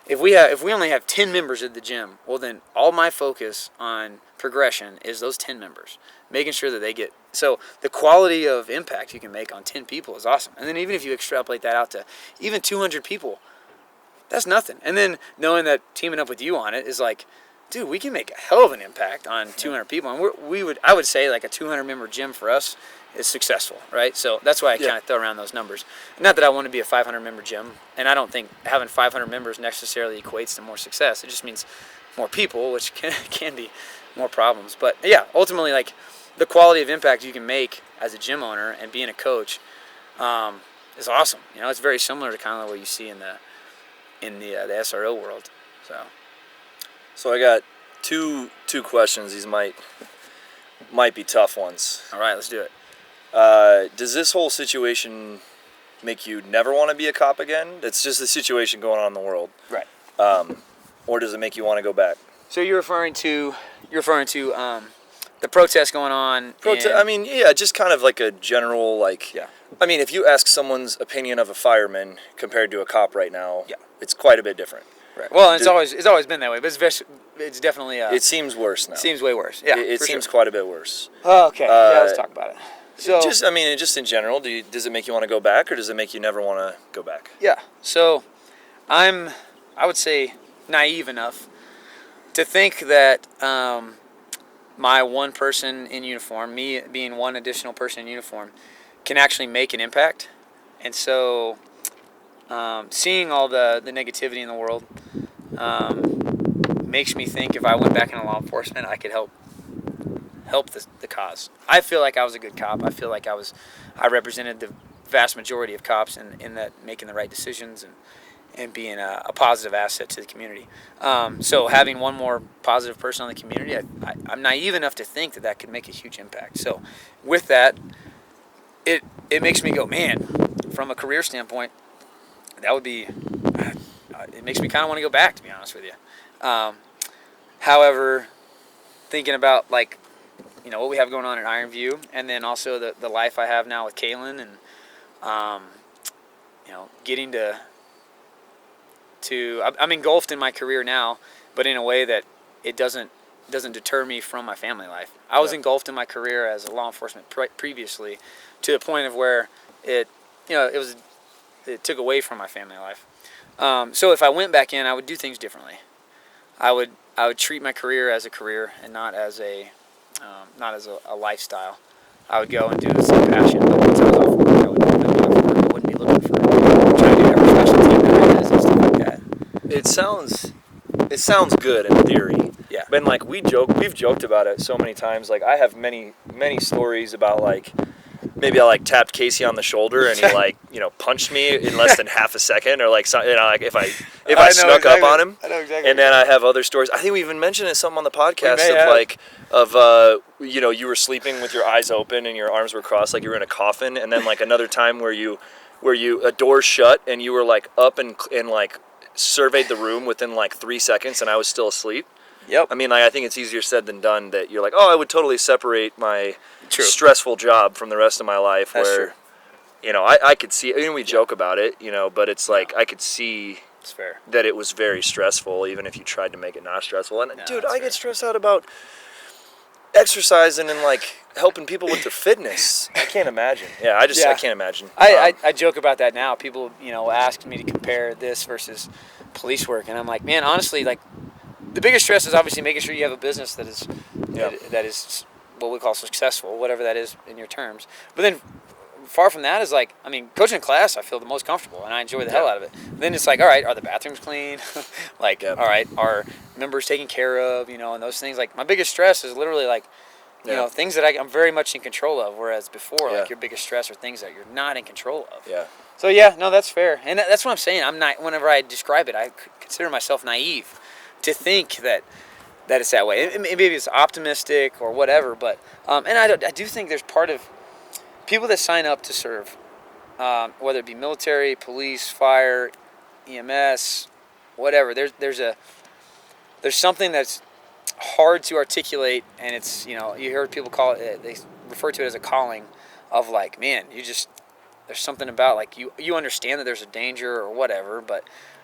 if we only have 10 members at the gym, well then all my focus on progression is those 10 members, making sure that they get. So the quality of impact you can make on 10 people is awesome. And then even if you extrapolate that out to even 200 people, that's nothing. And then knowing that teaming up with you on it is like, dude, we can make a hell of an impact on 200 people. And I would say like a 200 member gym for us is successful, right? So that's why I kind of throw around those numbers. Not that I want to be a 500 member gym, and I don't think having 500 members necessarily equates to more success. It just means more people, which can be more problems. But yeah, ultimately, like the quality of impact you can make as a gym owner and being a coach is awesome. It's very similar to kind of what you see in the SRO world. So I got two questions. These might be tough ones. All right, let's do it. Does this whole situation make you never want to be a cop again? It's just the situation going on in the world, Right. or does it make you want to go back? So you're referring to the protests going on. I mean, yeah, just kind of like a general like. Yeah. I mean, if you ask someone's opinion of a fireman compared to a cop right now, Yeah. it's quite a bit different. Right. Well, it's always been that way, but it's definitely. It seems worse now. It seems way worse. Yeah. It seems sure. quite a bit worse. Oh, okay. Yeah, let's talk about it. So just in general, does it make you want to go back, or does it make you never want to go back? yeah. So I would say naive enough to think that my one person in uniform, me being one additional person in uniform, can actually make an impact. And so seeing all the negativity in the world makes me think if I went back into law enforcement, I could help the cause. I feel like I was a good cop. I feel like I represented the vast majority of cops in that making the right decisions and being a positive asset to the community. So having one more positive person on the community, I'm naive enough to think that could make a huge impact. So with that, it makes me go, man, from a career standpoint, that would be, it makes me kind of want to go back, to be honest with you. However, thinking about like, what we have going on at Iron View, and then also the life I have now with Kaylin, and getting to I'm engulfed in my career now, but in a way that it doesn't deter me from my family life. I was engulfed in my career as a law enforcement previously, to the point of where it took away from my family life. So if I went back in, I would do things differently. I would treat my career as a career and not as a lifestyle. I would go and do the same passion. But once I was off work, I wouldn't be looking for trying to do every specialty there is and stuff like that. It sounds good in theory. Yeah. But like we've joked about it so many times. Like I have many stories about like maybe I like tapped Casey on the shoulder and he punched me in less than half a second, or like like if I snuck up on him. I know exactly. And then I have other stories. I think we even mentioned it something on the podcast of you were sleeping with your eyes open and your arms were crossed like you were in a coffin, and then like another time where a door shut and you were like up and like surveyed the room within like 3 seconds and I was still asleep. Yep. I mean, like, I think it's easier said than done that you're like, I would totally separate my True. stressful job from the rest of my life. That's where, true. I could see, we joke about it, but it's like, I could see It's fair. that it was very stressful, even if you tried to make it not stressful. And dude, I fair. get stressed out about exercising and like helping people with their fitness. I can't imagine. I can't imagine. I joke about that now. People, ask me to compare this versus police work, and I'm like, man, honestly, like, the biggest stress is obviously making sure you have a business that is what we call successful, whatever that is in your terms. But then far from that is like, coaching a class, I feel the most comfortable and I enjoy the hell out of it. Then it's like, all right, are the bathrooms clean? Like, all right, are members taken care of? And those things. Like, my biggest stress is literally like, things that I'm very much in control of. Whereas before, like, your biggest stress are things that you're not in control of. Yeah. So that's fair, and that's what I'm saying. I'm not. Whenever I describe it, I consider myself naive to think that it's that way. Maybe it's optimistic or whatever, but and I do think there's part of people that sign up to serve, whether it be military, police, fire, EMS, whatever. There's something that's hard to articulate, and it's you hear people call it. They refer to it as a calling, of like, man, there's something about like you understand that there's a danger or whatever, but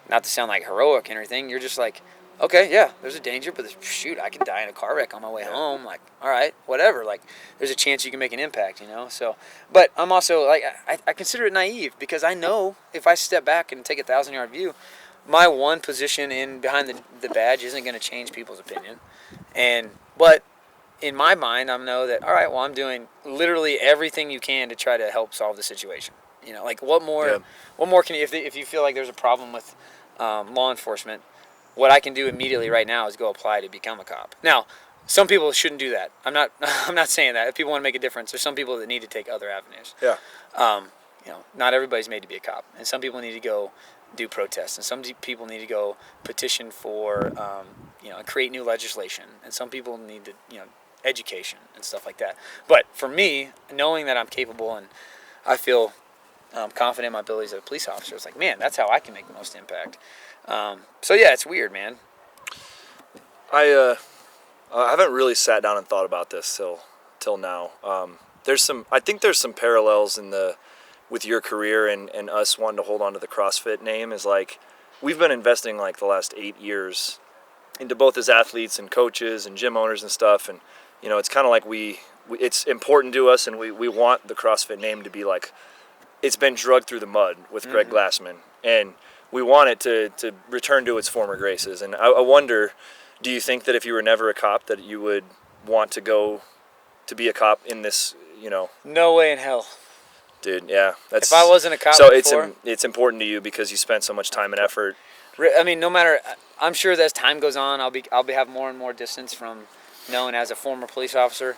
not to sound like heroic and everything. You're just like, okay, yeah, there's a danger, but shoot, I could die in a car wreck on my way home. Like, all right, whatever. Like, there's a chance you can make an impact, So, but I'm also like, I consider it naive because I know if I step back and take a 1,000-yard view, my one position behind the badge isn't going to change people's opinion, but in my mind, I know that, all right, well, I'm doing literally everything you can to try to help solve the situation. Like, what more can you, if you feel like there's a problem with law enforcement, what I can do immediately right now is go apply to become a cop. Now, some people shouldn't do that. I'm not saying that. If people want to make a difference, there's some people that need to take other avenues. Yeah. Not everybody's made to be a cop, and some people need to go do protests, and some people need to go petition for, create new legislation, and some people need to, education and stuff like that. But for me, knowing that I'm capable and I feel confident in my abilities as a police officer, it's like, man, that's how I can make the most impact. So yeah, it's weird, man. I haven't really sat down and thought about this till now. I think there's some parallels with your career and us wanting to hold on to the CrossFit name. Is like, we've been investing like the last 8 years into both as athletes and coaches and gym owners and stuff, and it's kind of like it's important to us, and we want the CrossFit name to be like, it's been drugged through the mud with Greg Glassman, and we want it to return to its former graces. And I wonder, do you think that if you were never a cop that you would want to go to be a cop in this, No way in hell. Dude, yeah. If I wasn't a cop before, it's important to you because you spent so much time and effort. No matter, I'm sure that as time goes on, I'll have more and more distance from known as a former police officer.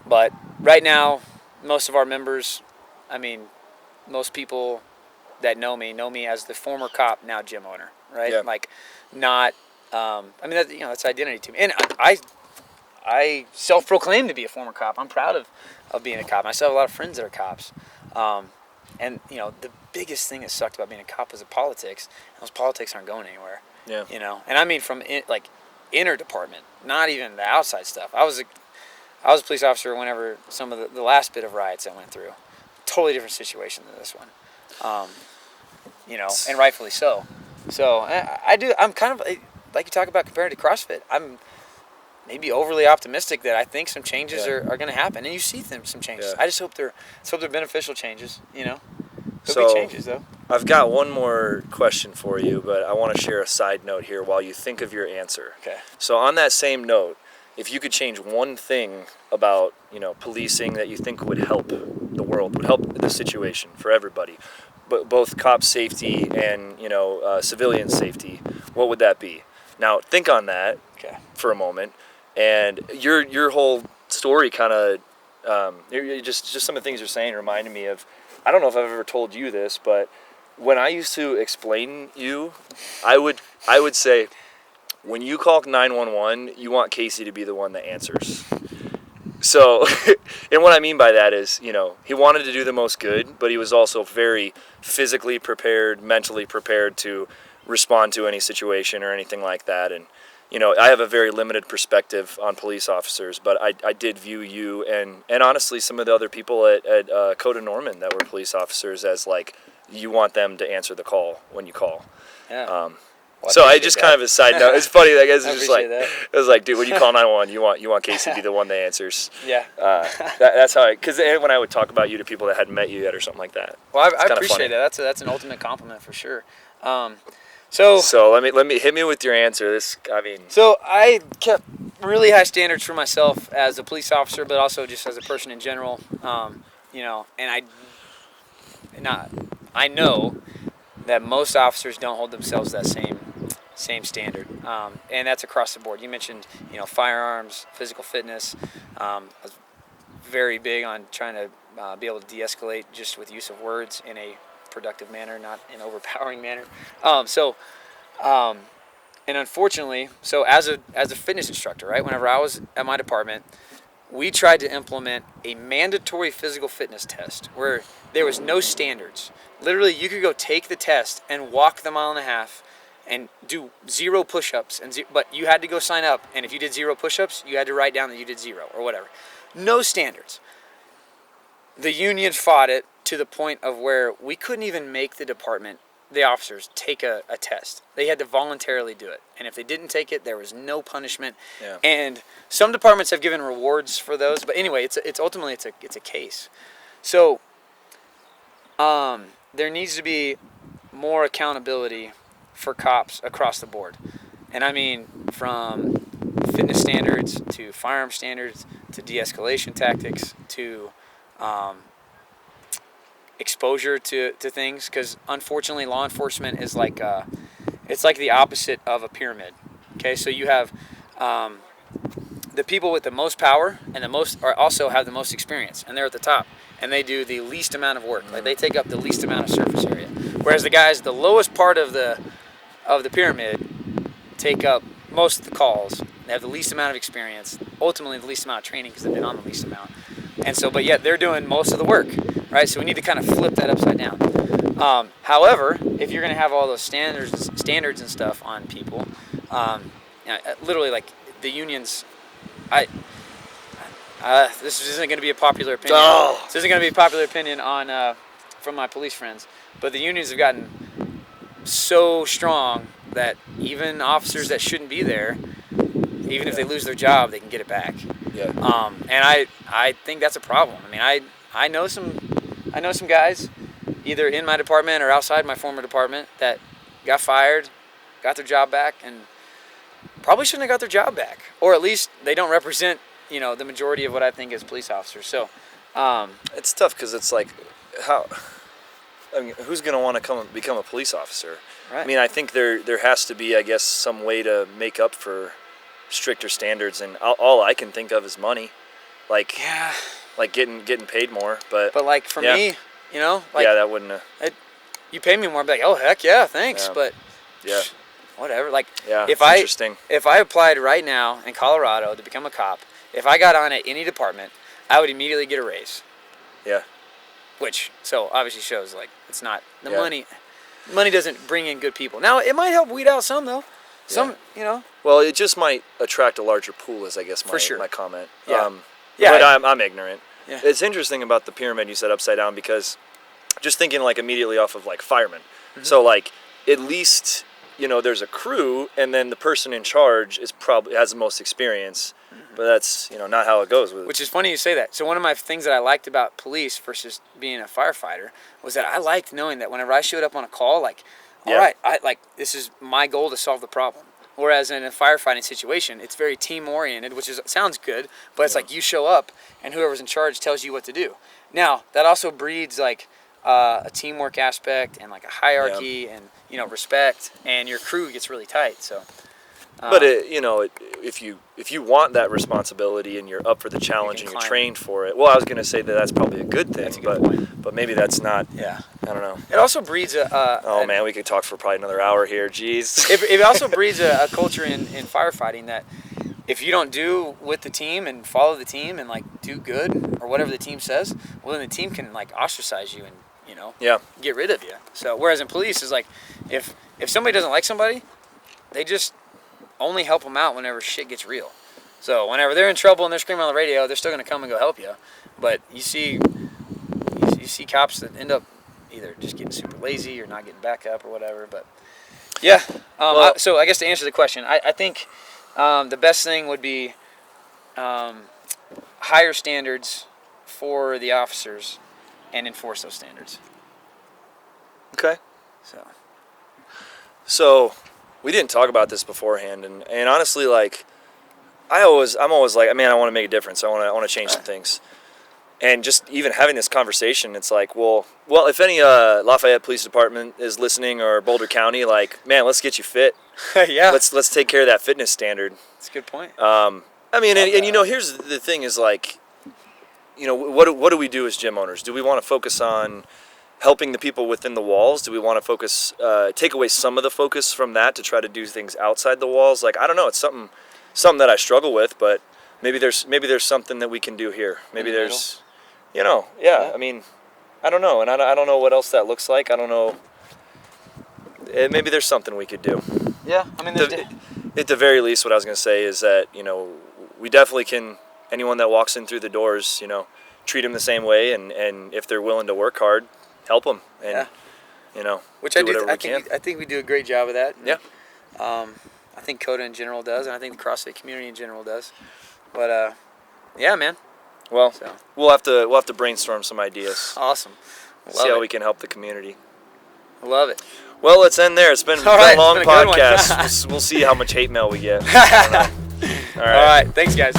But right now, most of our members, most people that know me as the former cop, now gym owner, right? Yeah. Like, not, that's identity to me. And I self-proclaim to be a former cop. I'm proud of being a cop. I still have a lot of friends that are cops. And the biggest thing that sucked about being a cop was the politics. Those politics aren't going anywhere. Yeah. And from inner department, not even the outside stuff. I was a police officer whenever some of the last bit of riots that went through. Totally different situation than this one, and rightfully so. So I'm kind of like you talk about compared to CrossFit. I'm maybe overly optimistic that I think some changes are going to happen, and you see some changes. Yeah. I just hope they're beneficial changes. There'll So, be changes though. I've got one more question for you, but I want to share a side note here while you think of your answer. Okay. So on that same note, if you could change one thing about, policing that you think would help the world, would help the situation for everybody, but both cop safety and, civilian safety, what would that be? Now, think on that for a moment, and your whole story kind of, just some of the things you're saying reminded me of, I don't know if I've ever told you this, but when I used to explain you, I would say, when you call 911, you want Casey to be the one that answers. So, and what I mean by that is, he wanted to do the most good, but he was also very physically prepared, mentally prepared to respond to any situation or anything like that. And, I have a very limited perspective on police officers, but I did view you and honestly some of the other people at Koda Norman that were police officers as like, you want them to answer the call when you call. Yeah. So I just kind of a side note. It's funny. I guess it's just like that. it was like, dude, when you call 911, you want Casey to be the one that answers. Yeah. That's how. Because when I would talk about you to people that hadn't met you yet or something like that. Well, I kinda appreciate funny. that. That's an ultimate compliment for sure. So let me hit me with your answer. So I kept really high standards for myself as a police officer, but also just as a person in general. And I know that most officers don't hold themselves that same standard, and that's across the board. You mentioned, firearms, physical fitness. I was very big on trying to be able to de-escalate just with use of words in a productive manner, not an overpowering manner. And unfortunately, so as a fitness instructor, right, whenever I was at my department, we tried to implement a mandatory physical fitness test where there was no standards. Literally, you could go take the test and walk the 1.5 miles and do 0 push-ups, but you had to go sign up, and if you did 0 push-ups, you had to write down that you did 0 or whatever. No standards. The union fought it to the point of where we couldn't even make the officers take a test. They had to voluntarily do it, and if they didn't take it, there was no punishment. Yeah. And some departments have given rewards for those, but anyway, it's ultimately a case. So there needs to be more accountability for cops across the board, and I mean from fitness standards to firearm standards to de-escalation tactics to exposure to things, because unfortunately law enforcement is like it's like the opposite of a pyramid. Okay, so you have the people with the most power and also have the most experience, and they're at the top, and they do the least amount of work. Like they take up the least amount of surface area, whereas the guys the lowest part of the pyramid take up most of the calls. They have the least amount of experience, ultimately the least amount of training because they've been on the least amount. And so, but yet they're doing most of the work, right? So we need to kind of flip that upside down. However, if you're going to have all those standards and stuff on people, literally like the unions, this isn't going to be a popular opinion. Oh. This isn't going to be a popular opinion on from my police friends, but the unions have gotten so strong that even officers that shouldn't be there, even if they lose their job, they can get it back. Yeah. And I think that's a problem. I mean, I know some guys, either in my department or outside my former department, that got fired, got their job back, and probably shouldn't have got their job back, or at least they don't represent, the majority of what I think is police officers. So, It's tough because it's like, who's going to want to become a police officer? Right. I mean, I think there has to be, I guess, some way to make up for stricter standards, and all I can think of is money, like getting paid more. But like for me, that wouldn't. You pay me more, I'd be like, oh heck yeah, thanks. Yeah. But Yeah. whatever. Like It's interesting. If I applied right now in Colorado to become a cop, if I got on at any department, I would immediately get a raise. Yeah. Which so obviously shows like it's not the Yeah. money. Money doesn't bring in good people. Now it might help weed out some though. Some Well, it just might attract a larger pool, is I guess For sure. my comment. Yeah. But I'm ignorant. Yeah. It's interesting about the pyramid you said upside down, because just thinking like immediately off of like firemen. Mm-hmm. So like at least, you know, there's a crew, and then the person in charge is probably has the most experience. But that's, you know, not how it goes with Which is funny you say that. So one of my things that I liked about police versus being a firefighter was that I liked knowing that whenever I showed up on a call, like, all right, this is my goal to solve the problem. Whereas in a firefighting situation, it's very team oriented, which sounds good, but it's like you show up and whoever's in charge tells you what to do. Now that also breeds like a teamwork aspect and like a hierarchy and, you know, respect, and your crew gets really tight. So. But if you want that responsibility and you're up for the challenge and you're trained for it, well, I was going to say that that's probably a good thing. That's a good point. But maybe that's not. Yeah. I don't know. It also breeds Man, we could talk for probably another hour here. Jeez. It also breeds a culture in firefighting that if you don't do with the team and follow the team and like do good or whatever the team says, well then the team can like ostracize you and, you know, get rid of you. So whereas in police is like if somebody doesn't like somebody, they just only help them out whenever shit gets real. So whenever they're in trouble and they're screaming on the radio, they're still going to come and go help you. But you see cops that end up either just getting super lazy or not getting back up or whatever. But yeah. So I guess to answer the question, I think the best thing would be higher standards for the officers and enforce those standards. Okay. So we didn't talk about this beforehand, and honestly, like, I'm always like, man, I want to make a difference. I want to change some things. And just even having this conversation, it's like, well, if any Lafayette Police Department is listening, or Boulder County, like, man, let's get you fit. yeah. Let's take care of that fitness standard. That's a good point. I mean, and you know, here's the thing: is like, you know, what do we do as gym owners? Do we want to focus on helping the people within the walls? Do we want to focus, take away some of the focus from that to try to do things outside the walls? Like, I don't know. It's something that I struggle with, but maybe there's something that we can do here. Maybe there's, you know, I mean, I don't know, and I don't know what else that looks like. I don't know. Maybe there's something we could do. Yeah, I mean, at the very least, what I was going to say is that, you know, we definitely can. Anyone that walks in through the doors, you know, treat them the same way, and if they're willing to work hard, help them, and you know, which I think we do a great job of that. Yeah. I think Koda in general does, and I think the CrossFit community in general does. But yeah, man. Well, we'll have to brainstorm some ideas. Awesome. See how we can help the community. Love it. Well, let's end there. It's been a long podcast. We'll see how much hate mail we get. All right. Thanks, guys.